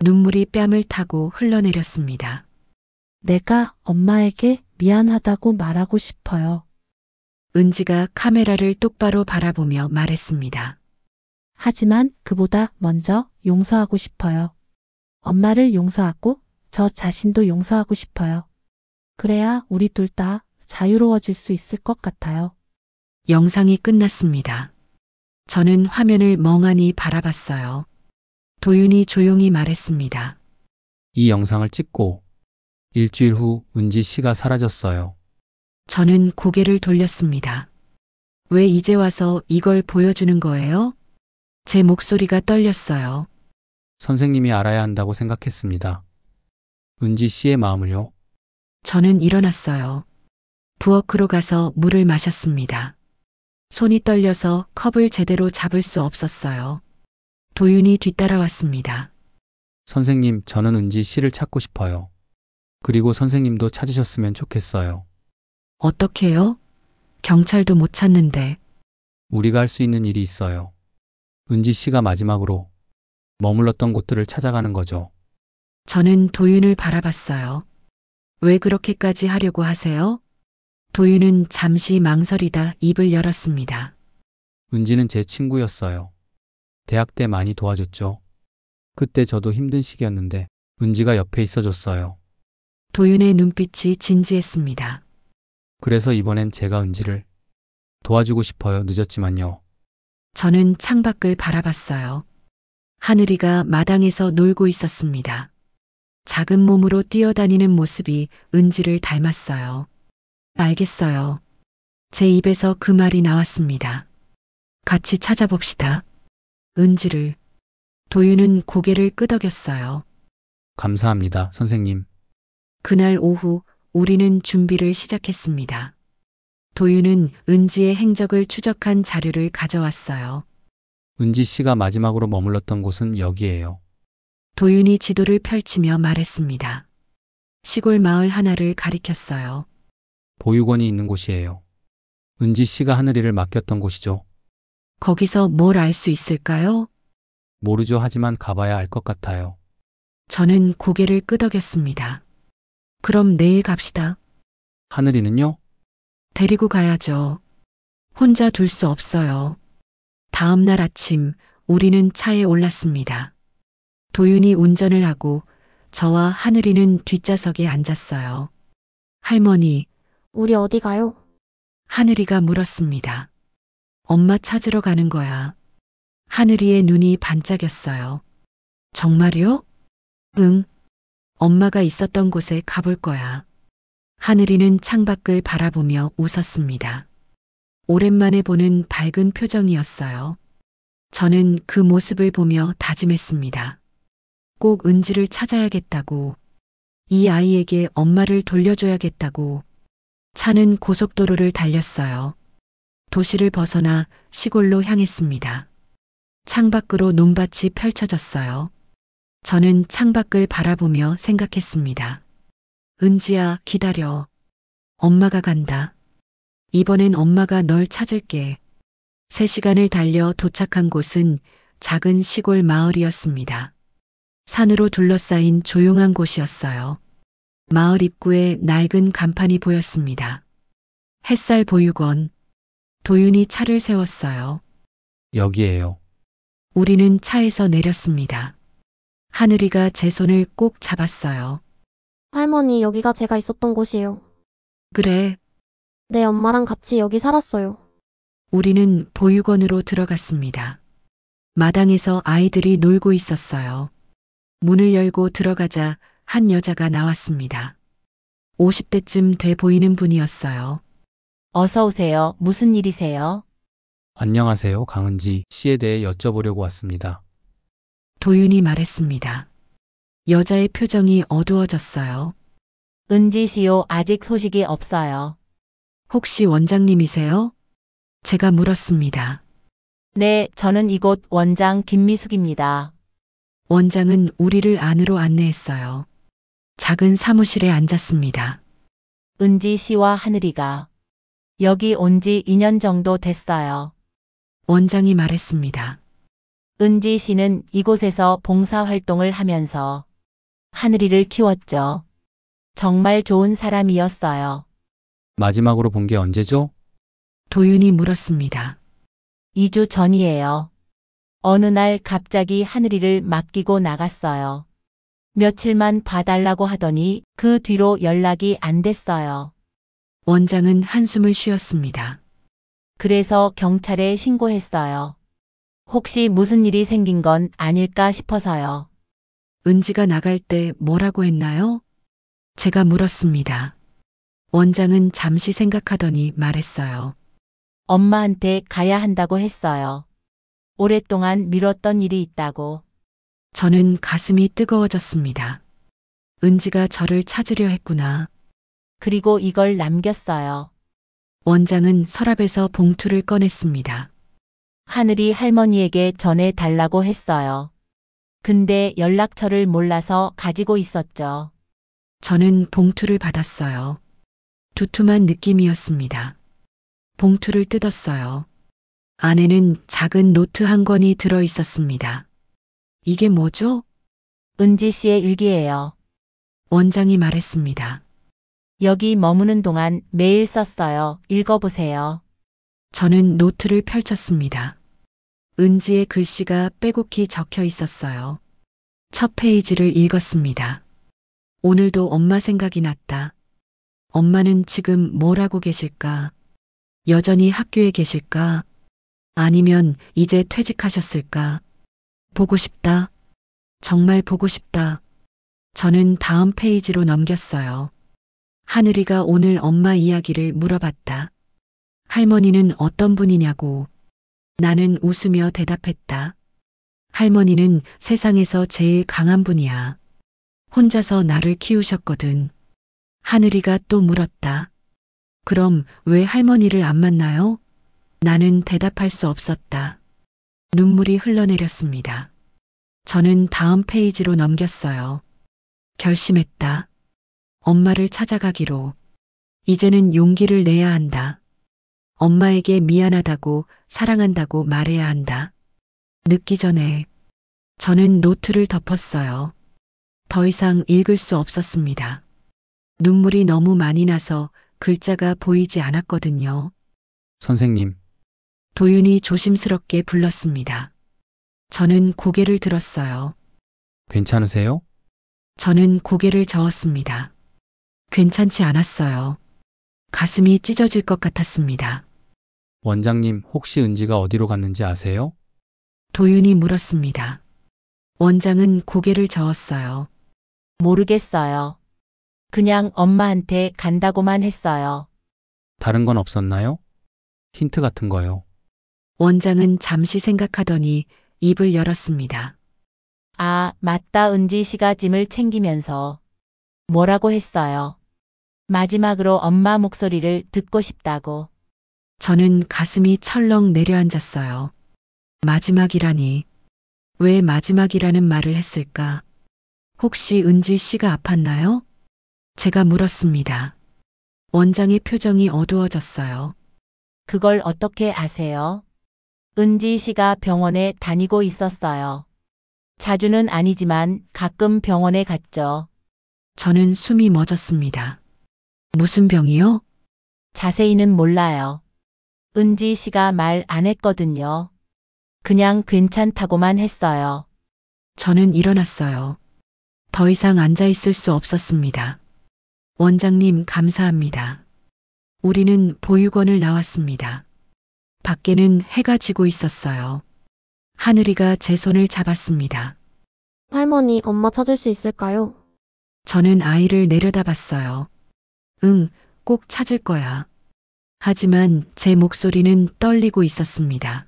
눈물이 뺨을 타고 흘러내렸습니다. 내가 엄마에게 미안하다고 말하고 싶어요. 은지가 카메라를 똑바로 바라보며 말했습니다. 하지만 그보다 먼저 용서하고 싶어요. 엄마를 용서하고 저 자신도 용서하고 싶어요. 그래야 우리 둘 다 자유로워질 수 있을 것 같아요. 영상이 끝났습니다. 저는 화면을 멍하니 바라봤어요. 도윤이 조용히 말했습니다. 이 영상을 찍고 일주일 후 은지 씨가 사라졌어요. 저는 고개를 돌렸습니다. 왜 이제 와서 이걸 보여주는 거예요? 제 목소리가 떨렸어요. 선생님이 알아야 한다고 생각했습니다. 은지 씨의 마음을요. 저는 일어났어요. 부엌으로 가서 물을 마셨습니다. 손이 떨려서 컵을 제대로 잡을 수 없었어요. 도윤이 뒤따라왔습니다. 선생님, 저는 은지 씨를 찾고 싶어요. 그리고 선생님도 찾으셨으면 좋겠어요. 어떻게요? 경찰도 못 찾는데. 우리가 할 수 있는 일이 있어요. 은지 씨가 마지막으로 머물렀던 곳들을 찾아가는 거죠. 저는 도윤을 바라봤어요. 왜 그렇게까지 하려고 하세요? 도윤은 잠시 망설이다 입을 열었습니다. 은지는 제 친구였어요. 대학 때 많이 도와줬죠. 그때 저도 힘든 시기였는데 은지가 옆에 있어줬어요. 도윤의 눈빛이 진지했습니다. 그래서 이번엔 제가 은지를 도와주고 싶어요. 늦었지만요. 저는 창밖을 바라봤어요. 하늘이가 마당에서 놀고 있었습니다. 작은 몸으로 뛰어다니는 모습이 은지를 닮았어요. 알겠어요. 제 입에서 그 말이 나왔습니다. 같이 찾아봅시다. 은지를. 도윤은 고개를 끄덕였어요. 감사합니다, 선생님. 그날 오후 우리는 준비를 시작했습니다. 도윤은 은지의 행적을 추적한 자료를 가져왔어요. 은지 씨가 마지막으로 머물렀던 곳은 여기예요. 도윤이 지도를 펼치며 말했습니다. 시골 마을 하나를 가리켰어요. 보육원이 있는 곳이에요. 은지 씨가 하늘이를 맡겼던 곳이죠. 거기서 뭘 알 수 있을까요? 모르죠. 하지만 가봐야 알 것 같아요. 저는 고개를 끄덕였습니다. 그럼 내일 갑시다. 하늘이는요? 데리고 가야죠. 혼자 둘 수 없어요. 다음 날 아침 우리는 차에 올랐습니다. 도윤이 운전을 하고 저와 하늘이는 뒷좌석에 앉았어요. 할머니, 우리 어디 가요? 하늘이가 물었습니다. 엄마 찾으러 가는 거야. 하늘이의 눈이 반짝였어요. 정말요? 응. 엄마가 있었던 곳에 가볼 거야. 하늘이는 창밖을 바라보며 웃었습니다. 오랜만에 보는 밝은 표정이었어요. 저는 그 모습을 보며 다짐했습니다. 꼭 은지를 찾아야겠다고. 이 아이에게 엄마를 돌려줘야겠다고. 차는 고속도로를 달렸어요. 도시를 벗어나 시골로 향했습니다. 창밖으로 논밭이 펼쳐졌어요. 저는 창밖을 바라보며 생각했습니다. 은지야, 기다려. 엄마가 간다. 이번엔 엄마가 널 찾을게. 3시간을 달려 도착한 곳은 작은 시골 마을이었습니다. 산으로 둘러싸인 조용한 곳이었어요. 마을 입구에 낡은 간판이 보였습니다. 햇살 보육원. 도윤이 차를 세웠어요. 여기에요. 우리는 차에서 내렸습니다. 하늘이가 제 손을 꼭 잡았어요. 할머니, 여기가 제가 있었던 곳이에요. 그래, 내 엄마랑 같이 여기 살았어요. 우리는 보육원으로 들어갔습니다. 마당에서 아이들이 놀고 있었어요. 문을 열고 들어가자 한 여자가 나왔습니다. 50대쯤 돼 보이는 분이었어요. 어서 오세요. 무슨 일이세요? 안녕하세요. 강은지 씨에 대해 여쭤보려고 왔습니다. 도윤이 말했습니다. 여자의 표정이 어두워졌어요. 은지 씨요. 아직 소식이 없어요. 혹시 원장님이세요? 제가 물었습니다. 네, 저는 이곳 원장 김미숙입니다. 원장은 우리를 안으로 안내했어요. 작은 사무실에 앉았습니다. 은지 씨와 하늘이가 여기 온 지 2년 정도 됐어요. 원장이 말했습니다. 은지 씨는 이곳에서 봉사활동을 하면서 하늘이를 키웠죠. 정말 좋은 사람이었어요. 마지막으로 본 게 언제죠? 도윤이 물었습니다. 2주 전이에요. 어느 날 갑자기 하늘이를 맡기고 나갔어요. 며칠만 봐달라고 하더니 그 뒤로 연락이 안 됐어요. 원장은 한숨을 쉬었습니다. 그래서 경찰에 신고했어요. 혹시 무슨 일이 생긴 건 아닐까 싶어서요. 은지가 나갈 때 뭐라고 했나요? 제가 물었습니다. 원장은 잠시 생각하더니 말했어요. 엄마한테 가야 한다고 했어요. 오랫동안 미뤘던 일이 있다고. 저는 가슴이 뜨거워졌습니다. 은지가 저를 찾으려 했구나. 그리고 이걸 남겼어요. 원장은 서랍에서 봉투를 꺼냈습니다. 하늘이 할머니에게 전해달라고 했어요. 근데 연락처를 몰라서 가지고 있었죠. 저는 봉투를 받았어요. 두툼한 느낌이었습니다. 봉투를 뜯었어요. 안에는 작은 노트 한 권이 들어 있었습니다. 이게 뭐죠? 은지 씨의 일기예요. 원장이 말했습니다. 여기 머무는 동안 매일 썼어요. 읽어보세요. 저는 노트를 펼쳤습니다. 은지의 글씨가 빼곡히 적혀 있었어요. 첫 페이지를 읽었습니다. 오늘도 엄마 생각이 났다. 엄마는 지금 뭘 하고 계실까? 여전히 학교에 계실까? 아니면 이제 퇴직하셨을까? 보고 싶다. 정말 보고 싶다. 저는 다음 페이지로 넘겼어요. 하늘이가 오늘 엄마 이야기를 물어봤다. 할머니는 어떤 분이냐고. 나는 웃으며 대답했다. 할머니는 세상에서 제일 강한 분이야. 혼자서 나를 키우셨거든. 하늘이가 또 물었다. 그럼 왜 할머니를 안 만나요? 나는 대답할 수 없었다. 눈물이 흘러내렸습니다. 저는 다음 페이지로 넘겼어요. 결심했다. 엄마를 찾아가기로. 이제는 용기를 내야 한다. 엄마에게 미안하다고 사랑한다고 말해야 한다. 늦기 전에 저는 노트를 덮었어요. 더 이상 읽을 수 없었습니다. 눈물이 너무 많이 나서 글자가 보이지 않았거든요. 선생님, 도윤이 조심스럽게 불렀습니다. 저는 고개를 들었어요. 괜찮으세요? 저는 고개를 저었습니다. 괜찮지 않았어요. 가슴이 찢어질 것 같았습니다. 원장님, 혹시 은지가 어디로 갔는지 아세요? 도윤이 물었습니다. 원장은 고개를 저었어요. 모르겠어요. 그냥 엄마한테 간다고만 했어요. 다른 건 없었나요? 힌트 같은 거요. 원장은 잠시 생각하더니 입을 열었습니다. 아, 맞다. 은지 씨가 짐을 챙기면서 뭐라고 했어요. 마지막으로 엄마 목소리를 듣고 싶다고. 저는 가슴이 철렁 내려앉았어요. 마지막이라니. 왜 마지막이라는 말을 했을까? 혹시 은지 씨가 아팠나요? 제가 물었습니다. 원장의 표정이 어두워졌어요. 그걸 어떻게 아세요? 은지 씨가 병원에 다니고 있었어요. 자주는 아니지만 가끔 병원에 갔죠. 저는 숨이 멎었습니다. 무슨 병이요? 자세히는 몰라요. 은지 씨가 말 안 했거든요. 그냥 괜찮다고만 했어요. 저는 일어났어요. 더 이상 앉아 있을 수 없었습니다. 원장님, 감사합니다. 우리는 보육원을 나왔습니다. 밖에는 해가 지고 있었어요. 하늘이가 제 손을 잡았습니다. 할머니, 엄마 찾을 수 있을까요? 저는 아이를 내려다봤어요. 응, 꼭 찾을 거야. 하지만 제 목소리는 떨리고 있었습니다.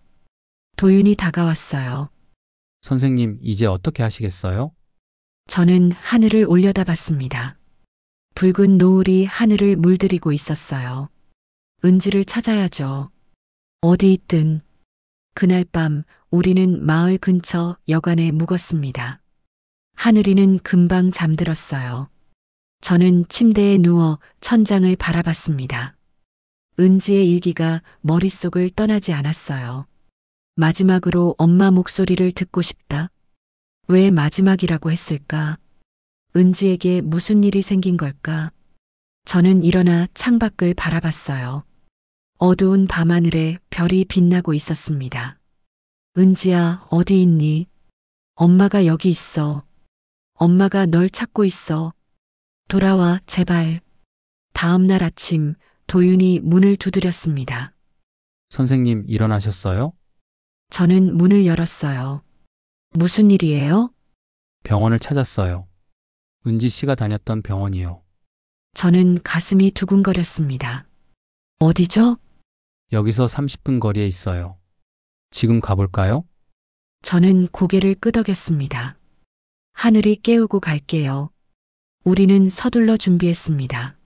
도윤이 다가왔어요. 선생님, 이제 어떻게 하시겠어요? 저는 하늘을 올려다봤습니다. 붉은 노을이 하늘을 물들이고 있었어요. 은지를 찾아야죠. 어디 있든. 그날 밤 우리는 마을 근처 여관에 묵었습니다. 하늘이는 금방 잠들었어요. 저는 침대에 누워 천장을 바라봤습니다. 은지의 일기가 머릿속을 떠나지 않았어요. 마지막으로 엄마 목소리를 듣고 싶다. 왜 마지막이라고 했을까? 은지에게 무슨 일이 생긴 걸까? 저는 일어나 창밖을 바라봤어요. 어두운 밤하늘에 별이 빛나고 있었습니다. 은지야, 어디 있니? 엄마가 여기 있어. 엄마가 널 찾고 있어. 돌아와, 제발. 다음 날 아침, 도윤이 문을 두드렸습니다. 선생님, 일어나셨어요? 저는 문을 열었어요. 무슨 일이에요? 병원을 찾았어요. 은지 씨가 다녔던 병원이요. 저는 가슴이 두근거렸습니다. 어디죠? 여기서 30분 거리에 있어요. 지금 가볼까요? 저는 고개를 끄덕였습니다. 하늘이 깨우고 갈게요. 우리는 서둘러 준비했습니다.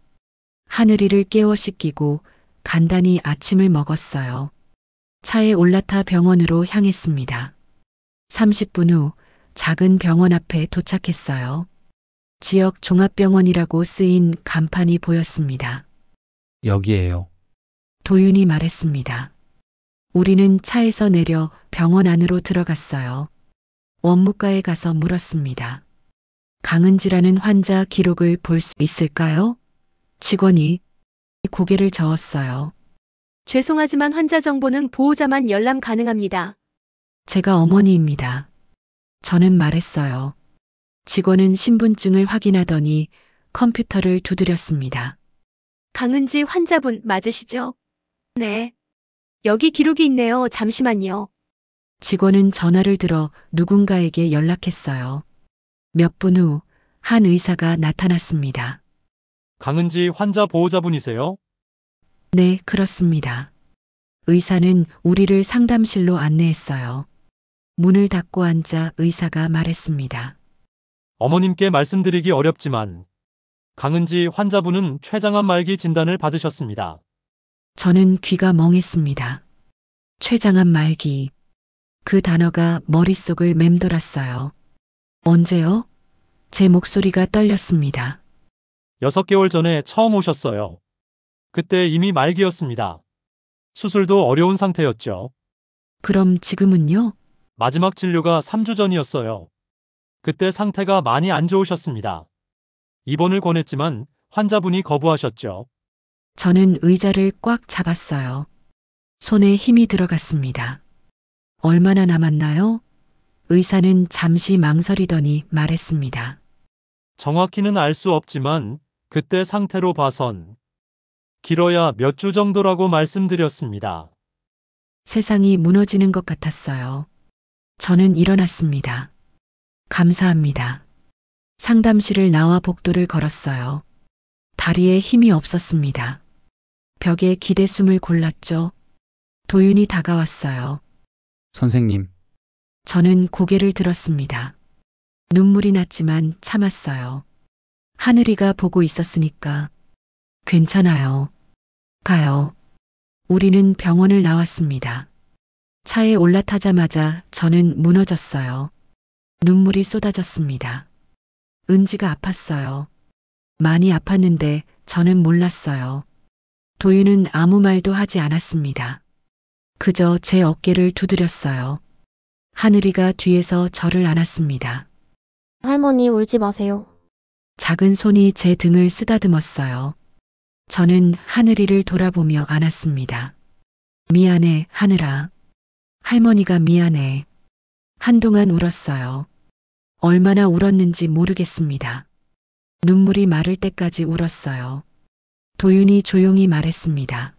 하늘이를 깨워 씻기고 간단히 아침을 먹었어요. 차에 올라타 병원으로 향했습니다. 30분 후 작은 병원 앞에 도착했어요. 지역 종합병원이라고 쓰인 간판이 보였습니다. 여기에요. 도윤이 말했습니다. 우리는 차에서 내려 병원 안으로 들어갔어요. 원무과에 가서 물었습니다. 강은지라는 환자 기록을 볼 수 있을까요? 직원이 고개를 저었어요. 죄송하지만 환자 정보는 보호자만 열람 가능합니다. 제가 어머니입니다. 저는 말했어요. 직원은 신분증을 확인하더니 컴퓨터를 두드렸습니다. 강은지 환자분 맞으시죠? 네. 여기 기록이 있네요. 잠시만요. 직원은 전화를 들어 누군가에게 연락했어요. 몇 분 후 한 의사가 나타났습니다. 강은지 환자 보호자분이세요? 네, 그렇습니다. 의사는 우리를 상담실로 안내했어요. 문을 닫고 앉아 의사가 말했습니다. 어머님께 말씀드리기 어렵지만 강은지 환자분은 췌장암 말기 진단을 받으셨습니다. 저는 귀가 멍했습니다. 췌장암 말기. 그 단어가 머릿속을 맴돌았어요. 언제요? 제 목소리가 떨렸습니다. 6개월 전에 처음 오셨어요. 그때 이미 말기였습니다. 수술도 어려운 상태였죠. 그럼 지금은요? 마지막 진료가 3주 전이었어요. 그때 상태가 많이 안 좋으셨습니다. 입원을 권했지만 환자분이 거부하셨죠. 저는 의자를 꽉 잡았어요. 손에 힘이 들어갔습니다. 얼마나 남았나요? 의사는 잠시 망설이더니 말했습니다. 정확히는 알 수 없지만 그때 상태로 봐선 길어야 몇 주 정도라고 말씀드렸습니다. 세상이 무너지는 것 같았어요. 저는 일어났습니다. 감사합니다. 상담실을 나와 복도를 걸었어요. 다리에 힘이 없었습니다. 벽에 기대숨을 골랐죠. 도윤이 다가왔어요. 선생님, 저는 고개를 들었습니다. 눈물이 났지만 참았어요. 하늘이가 보고 있었으니까. 괜찮아요. 가요. 우리는 병원을 나왔습니다. 차에 올라타자마자 저는 무너졌어요. 눈물이 쏟아졌습니다. 은지가 아팠어요. 많이 아팠는데 저는 몰랐어요. 도윤은 아무 말도 하지 않았습니다. 그저 제 어깨를 두드렸어요. 하늘이가 뒤에서 저를 안았습니다. 할머니 울지 마세요. 작은 손이 제 등을 쓰다듬었어요. 저는 하늘이를 돌아보며 안았습니다. 미안해, 하늘아. 할머니가 미안해. 한동안 울었어요. 얼마나 울었는지 모르겠습니다. 눈물이 마를 때까지 울었어요. 도윤이 조용히 말했습니다.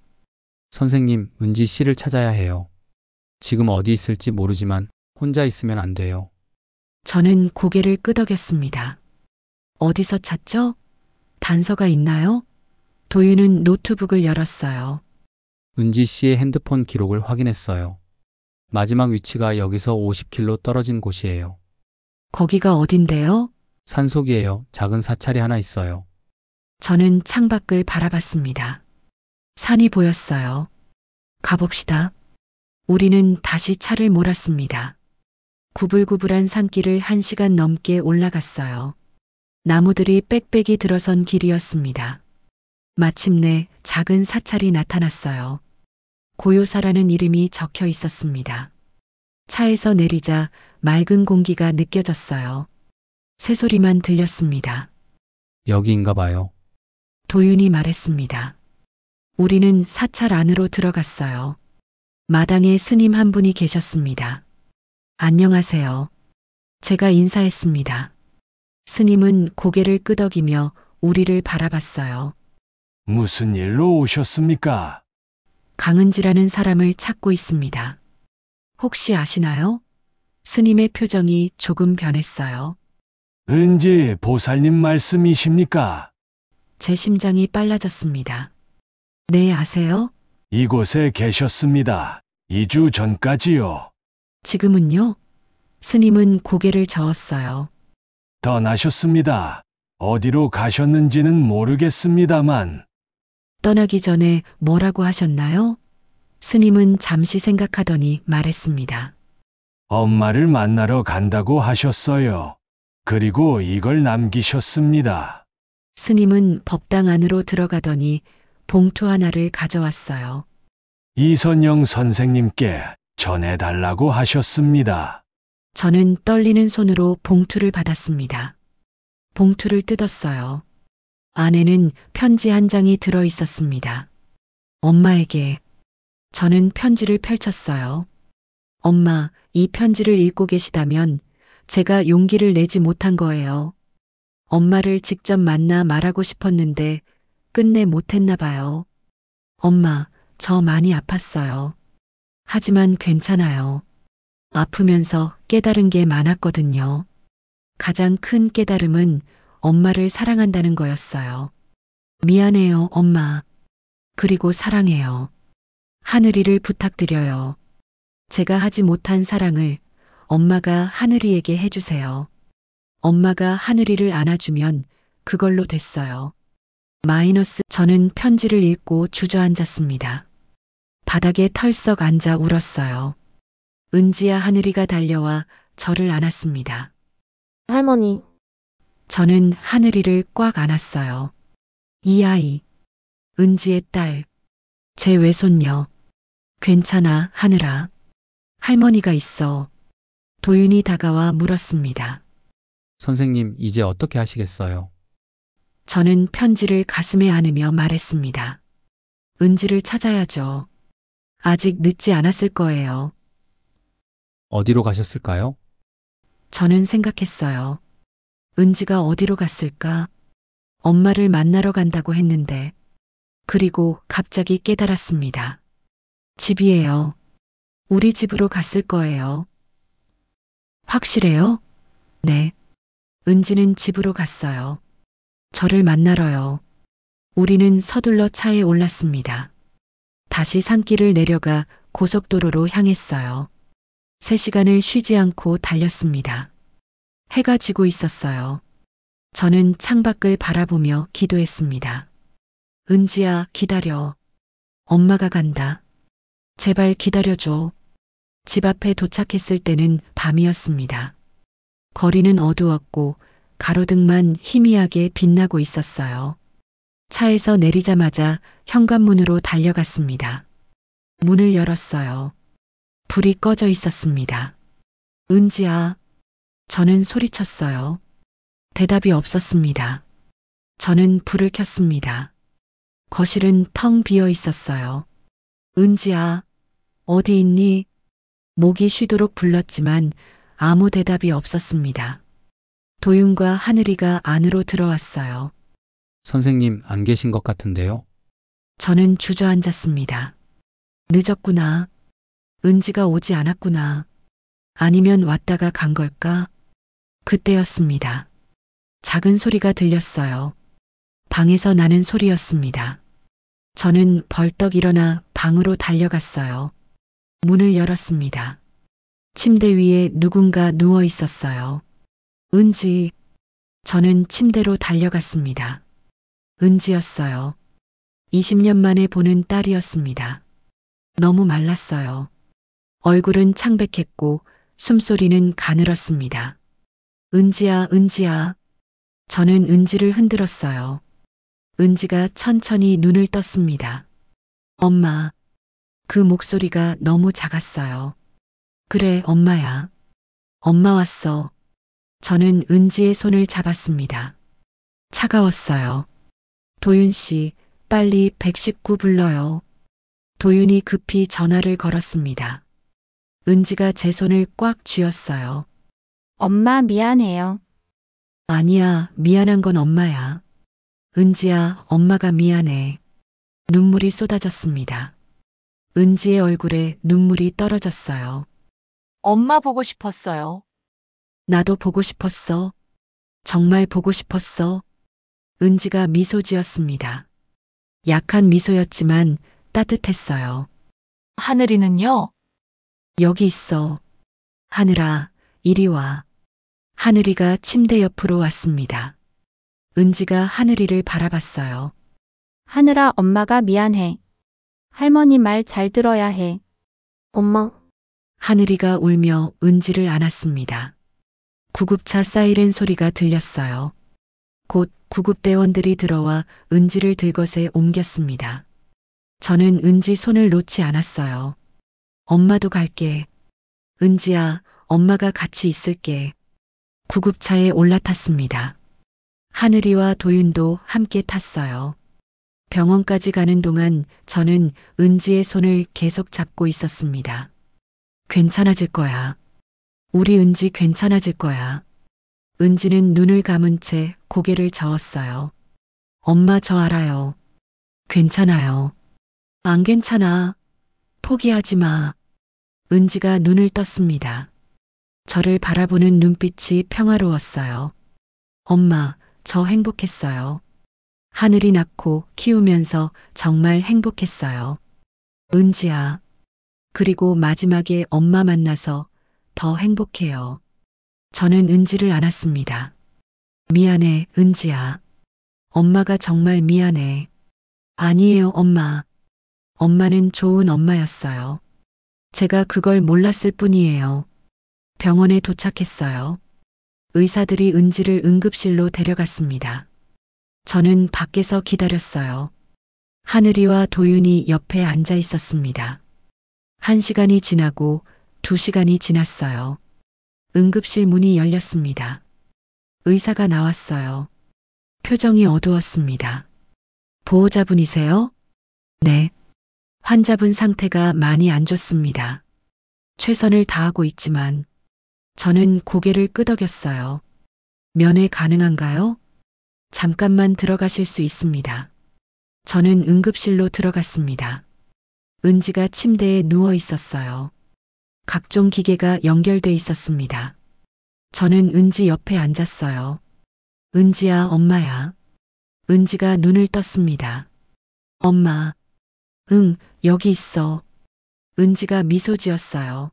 선생님, 은지 씨를 찾아야 해요. 지금 어디 있을지 모르지만 혼자 있으면 안 돼요. 저는 고개를 끄덕였습니다. 어디서 찾죠? 단서가 있나요? 도윤은 노트북을 열었어요. 은지 씨의 핸드폰 기록을 확인했어요. 마지막 위치가 여기서 50km 떨어진 곳이에요. 거기가 어딘데요? 산속이에요. 작은 사찰이 하나 있어요. 저는 창밖을 바라봤습니다. 산이 보였어요. 가봅시다. 우리는 다시 차를 몰았습니다. 구불구불한 산길을 1시간 넘게 올라갔어요. 나무들이 빽빽이 들어선 길이었습니다. 마침내 작은 사찰이 나타났어요. 고요사라는 이름이 적혀 있었습니다. 차에서 내리자 맑은 공기가 느껴졌어요. 새소리만 들렸습니다. 여기인가 봐요. 도윤이 말했습니다. 우리는 사찰 안으로 들어갔어요. 마당에 스님 한 분이 계셨습니다. 안녕하세요. 제가 인사했습니다. 스님은 고개를 끄덕이며 우리를 바라봤어요. 무슨 일로 오셨습니까? 강은지라는 사람을 찾고 있습니다. 혹시 아시나요? 스님의 표정이 조금 변했어요. 은지 보살님 말씀이십니까? 제 심장이 빨라졌습니다. 네, 아세요? 이곳에 계셨습니다. 2주 전까지요. 지금은요? 스님은 고개를 저었어요. 떠나셨습니다. 어디로 가셨는지는 모르겠습니다만. 떠나기 전에 뭐라고 하셨나요? 스님은 잠시 생각하더니 말했습니다. 엄마를 만나러 간다고 하셨어요. 그리고 이걸 남기셨습니다. 스님은 법당 안으로 들어가더니 봉투 하나를 가져왔어요. 이선영 선생님께 전해달라고 하셨습니다. 저는 떨리는 손으로 봉투를 받았습니다. 봉투를 뜯었어요. 안에는 편지 한 장이 들어 있었습니다. 엄마에게. 저는 편지를 펼쳤어요. 엄마, 이 편지를 읽고 계시다면 제가 용기를 내지 못한 거예요. 엄마를 직접 만나 말하고 싶었는데 끝내 못했나 봐요. 엄마, 저 많이 아팠어요. 하지만 괜찮아요. 아프면서 깨달은 게 많았거든요. 가장 큰 깨달음은 엄마를 사랑한다는 거였어요. 미안해요, 엄마. 그리고 사랑해요. 하늘이를 부탁드려요. 제가 하지 못한 사랑을 엄마가 하늘이에게 해주세요. 엄마가 하늘이를 안아주면 그걸로 됐어요. 저는 편지를 읽고 주저앉았습니다. 바닥에 털썩 앉아 울었어요. 은지야 하늘이가 달려와 저를 안았습니다. 할머니, 저는 하늘이를 꽉 안았어요. 이 아이, 은지의 딸, 제 외손녀. 괜찮아, 하늘아. 할머니가 있어. 도윤이 다가와 물었습니다. 선생님, 이제 어떻게 하시겠어요? 저는 편지를 가슴에 안으며 말했습니다. 은지를 찾아야죠. 아직 늦지 않았을 거예요. 어디로 가셨을까요? 저는 생각했어요. 은지가 어디로 갔을까? 엄마를 만나러 간다고 했는데. 그리고 갑자기 깨달았습니다. 집이에요. 우리 집으로 갔을 거예요. 확실해요? 네. 은지는 집으로 갔어요. 저를 만나러요. 우리는 서둘러 차에 올랐습니다. 다시 산길을 내려가 고속도로로 향했어요. 3시간을 쉬지 않고 달렸습니다. 해가 지고 있었어요. 저는 창밖을 바라보며 기도했습니다. 은지야, 기다려. 엄마가 간다. 제발 기다려줘. 집 앞에 도착했을 때는 밤이었습니다. 거리는 어두웠고 가로등만 희미하게 빛나고 있었어요. 차에서 내리자마자 현관문으로 달려갔습니다. 문을 열었어요. 불이 꺼져 있었습니다. 은지야. 저는 소리쳤어요. 대답이 없었습니다. 저는 불을 켰습니다. 거실은 텅 비어 있었어요. 은지야, 어디 있니? 목이 쉬도록 불렀지만 아무 대답이 없었습니다. 도윤과 하늘이가 안으로 들어왔어요. 선생님, 안 계신 것 같은데요? 저는 주저앉았습니다. 늦었구나. 은지가 오지 않았구나. 아니면 왔다가 간 걸까? 그때였습니다. 작은 소리가 들렸어요. 방에서 나는 소리였습니다. 저는 벌떡 일어나 방으로 달려갔어요. 문을 열었습니다. 침대 위에 누군가 누워 있었어요. 은지. 저는 침대로 달려갔습니다. 은지였어요. 20년 만에 보는 딸이었습니다. 너무 말랐어요. 얼굴은 창백했고 숨소리는 가늘었습니다. 은지야, 은지야. 저는 은지를 흔들었어요. 은지가 천천히 눈을 떴습니다. 엄마. 그 목소리가 너무 작았어요. 그래, 엄마야. 엄마 왔어. 저는 은지의 손을 잡았습니다. 차가웠어요. 도윤 씨, 빨리 119 불러요. 도윤이 급히 전화를 걸었습니다. 은지가 제 손을 꽉 쥐었어요. 엄마 미안해요. 아니야, 미안한 건 엄마야. 은지야, 엄마가 미안해. 눈물이 쏟아졌습니다. 은지의 얼굴에 눈물이 떨어졌어요. 엄마 보고 싶었어요. 나도 보고 싶었어. 정말 보고 싶었어. 은지가 미소 지었습니다. 약한 미소였지만 따뜻했어요. 하늘이는요? 여기 있어. 하늘아, 이리 와. 하늘이가 침대 옆으로 왔습니다. 은지가 하늘이를 바라봤어요. 하늘아, 엄마가 미안해. 할머니 말 잘 들어야 해. 엄마, 하늘이가 울며 은지를 안았습니다. 구급차 사이렌 소리가 들렸어요. 곧 구급대원들이 들어와 은지를 들것에 옮겼습니다. 저는 은지 손을 놓지 않았어요. 엄마도 갈게. 은지야, 엄마가 같이 있을게. 구급차에 올라탔습니다. 하늘이와 도윤도 함께 탔어요. 병원까지 가는 동안 저는 은지의 손을 계속 잡고 있었습니다. 괜찮아질 거야. 우리 은지 괜찮아질 거야. 은지는 눈을 감은 채 고개를 저었어요. 엄마, 저 알아요. 괜찮아요. 안 괜찮아. 포기하지 마. 은지가 눈을 떴습니다. 저를 바라보는 눈빛이 평화로웠어요. 엄마, 저 행복했어요. 하늘이 낳고 키우면서 정말 행복했어요. 은지야. 그리고 마지막에 엄마 만나서 더 행복해요. 저는 은지를 안았습니다. 미안해, 은지야. 엄마가 정말 미안해. 아니에요, 엄마. 엄마는 좋은 엄마였어요. 제가 그걸 몰랐을 뿐이에요. 병원에 도착했어요. 의사들이 은지를 응급실로 데려갔습니다. 저는 밖에서 기다렸어요. 하늘이와 도윤이 옆에 앉아 있었습니다. 1시간이 지나고 2시간이 지났어요. 응급실 문이 열렸습니다. 의사가 나왔어요. 표정이 어두웠습니다. 보호자분이세요? 네. 환자분 상태가 많이 안 좋습니다. 최선을 다하고 있지만 저는 고개를 끄덕였어요. 면회 가능한가요? 잠깐만 들어가실 수 있습니다. 저는 응급실로 들어갔습니다. 은지가 침대에 누워 있었어요. 각종 기계가 연결돼 있었습니다. 저는 은지 옆에 앉았어요. 은지야, 엄마야. 은지가 눈을 떴습니다. 엄마. 응, 여기 있어. 은지가 미소 지었어요.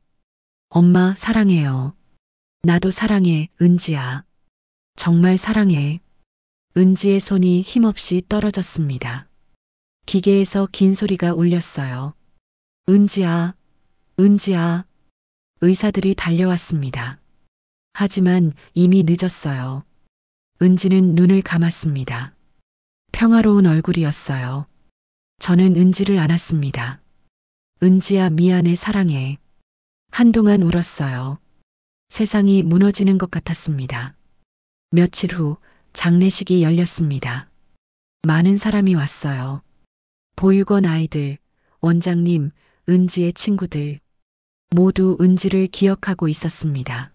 엄마, 사랑해요. 나도 사랑해, 은지야. 정말 사랑해. 은지의 손이 힘없이 떨어졌습니다. 기계에서 긴 소리가 울렸어요. 은지야, 은지야. 의사들이 달려왔습니다. 하지만 이미 늦었어요. 은지는 눈을 감았습니다. 평화로운 얼굴이었어요. 저는 은지를 안았습니다. 은지야, 미안해, 사랑해. 한동안 울었어요. 세상이 무너지는 것 같았습니다. 며칠 후 장례식이 열렸습니다. 많은 사람이 왔어요. 보육원 아이들, 원장님, 은지의 친구들, 모두 은지를 기억하고 있었습니다.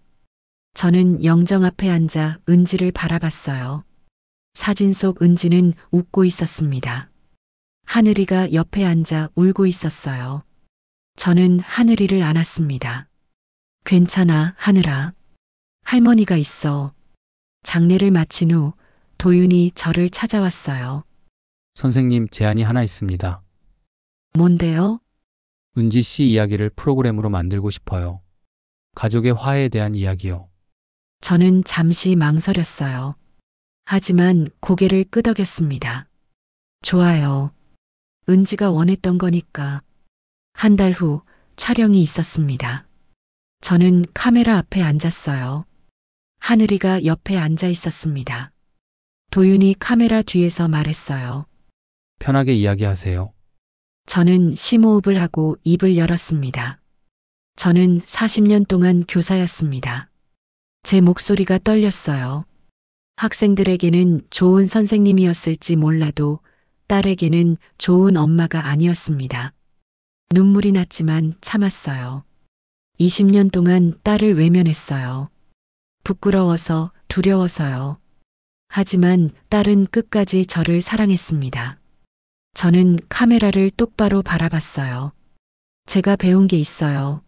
저는 영정 앞에 앉아 은지를 바라봤어요. 사진 속 은지는 웃고 있었습니다. 하늘이가 옆에 앉아 울고 있었어요. 저는 하늘이를 안았습니다. 괜찮아, 하늘아. 할머니가 있어. 장례를 마친 후 도윤이 저를 찾아왔어요. 선생님, 제안이 하나 있습니다. 뭔데요? 은지 씨 이야기를 프로그램으로 만들고 싶어요. 가족의 화해에 대한 이야기요. 저는 잠시 망설였어요. 하지만 고개를 끄덕였습니다. 좋아요. 은지가 원했던 거니까. 한 달 후 촬영이 있었습니다. 저는 카메라 앞에 앉았어요. 하늘이가 옆에 앉아 있었습니다. 도윤이 카메라 뒤에서 말했어요. 편하게 이야기하세요. 저는 심호흡을 하고 입을 열었습니다. 저는 40년 동안 교사였습니다. 제 목소리가 떨렸어요. 학생들에게는 좋은 선생님이었을지 몰라도 딸에게는 좋은 엄마가 아니었습니다. 눈물이 났지만 참았어요. 20년 동안 딸을 외면했어요. 부끄러워서, 두려워서요. 하지만 딸은 끝까지 저를 사랑했습니다. 저는 카메라를 똑바로 바라봤어요. 제가 배운 게 있어요.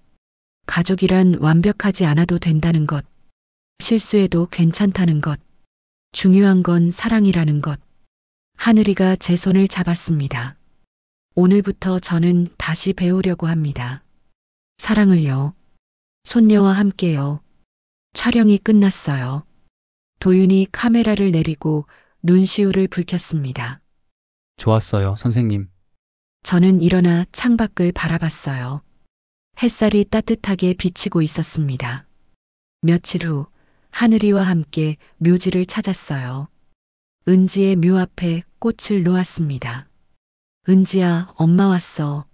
가족이란 완벽하지 않아도 된다는 것. 실수해도 괜찮다는 것. 중요한 건 사랑이라는 것. 하늘이가 제 손을 잡았습니다. 오늘부터 저는 다시 배우려고 합니다. 사랑을요. 손녀와 함께요. 촬영이 끝났어요. 도윤이 카메라를 내리고 눈시울을 붉혔습니다. 좋았어요, 선생님. 저는 일어나 창밖을 바라봤어요. 햇살이 따뜻하게 비치고 있었습니다. 며칠 후 하늘이와 함께 묘지를 찾았어요. 은지의 묘 앞에 꽃을 놓았습니다. 은지야, 엄마 왔어.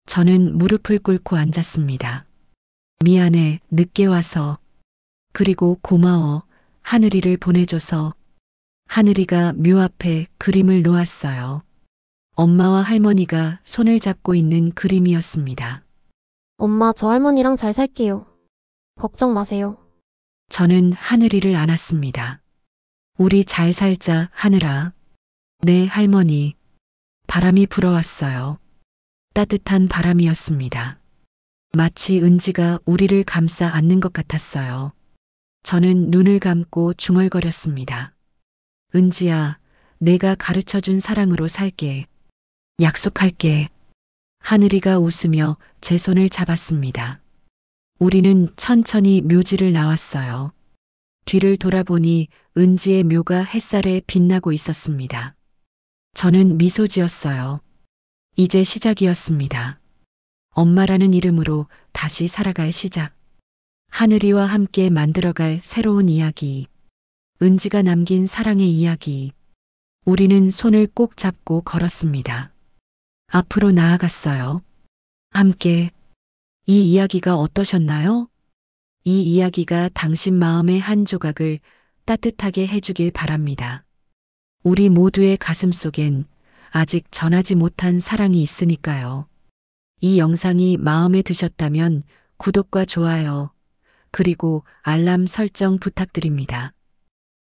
저는 무릎을 꿇고 앉았습니다. 미안해, 늦게 와서. 그리고 고마워, 하늘이를 보내줘서. 하늘이가 묘 앞에 그림을 놓았어요. 엄마와 할머니가 손을 잡고 있는 그림이었습니다. 엄마, 저 할머니랑 잘 살게요. 걱정 마세요. 저는 하늘이를 안았습니다. 우리 잘 살자, 하늘아. 네, 할머니. 바람이 불어왔어요. 따뜻한 바람이었습니다. 마치 은지가 우리를 감싸 안는 것 같았어요. 저는 눈을 감고 중얼거렸습니다. 은지야, 내가 가르쳐준 사랑으로 살게. 약속할게. 하늘이가 웃으며 제 손을 잡았습니다. 우리는 천천히 묘지를 나왔어요. 뒤를 돌아보니 은지의 묘가 햇살에 빛나고 있었습니다. 저는 미소 지었어요. 이제 시작이었습니다. 엄마라는 이름으로 다시 살아갈 시작. 하늘이와 함께 만들어갈 새로운 이야기. 은지가 남긴 사랑의 이야기. 우리는 손을 꼭 잡고 걸었습니다. 앞으로 나아갔어요. 함께. 이 이야기가 어떠셨나요? 이 이야기가 당신 마음의 한 조각을 따뜻하게 해주길 바랍니다. 우리 모두의 가슴 속엔 아직 전하지 못한 사랑이 있으니까요. 이 영상이 마음에 드셨다면 구독과 좋아요, 그리고 알람 설정 부탁드립니다.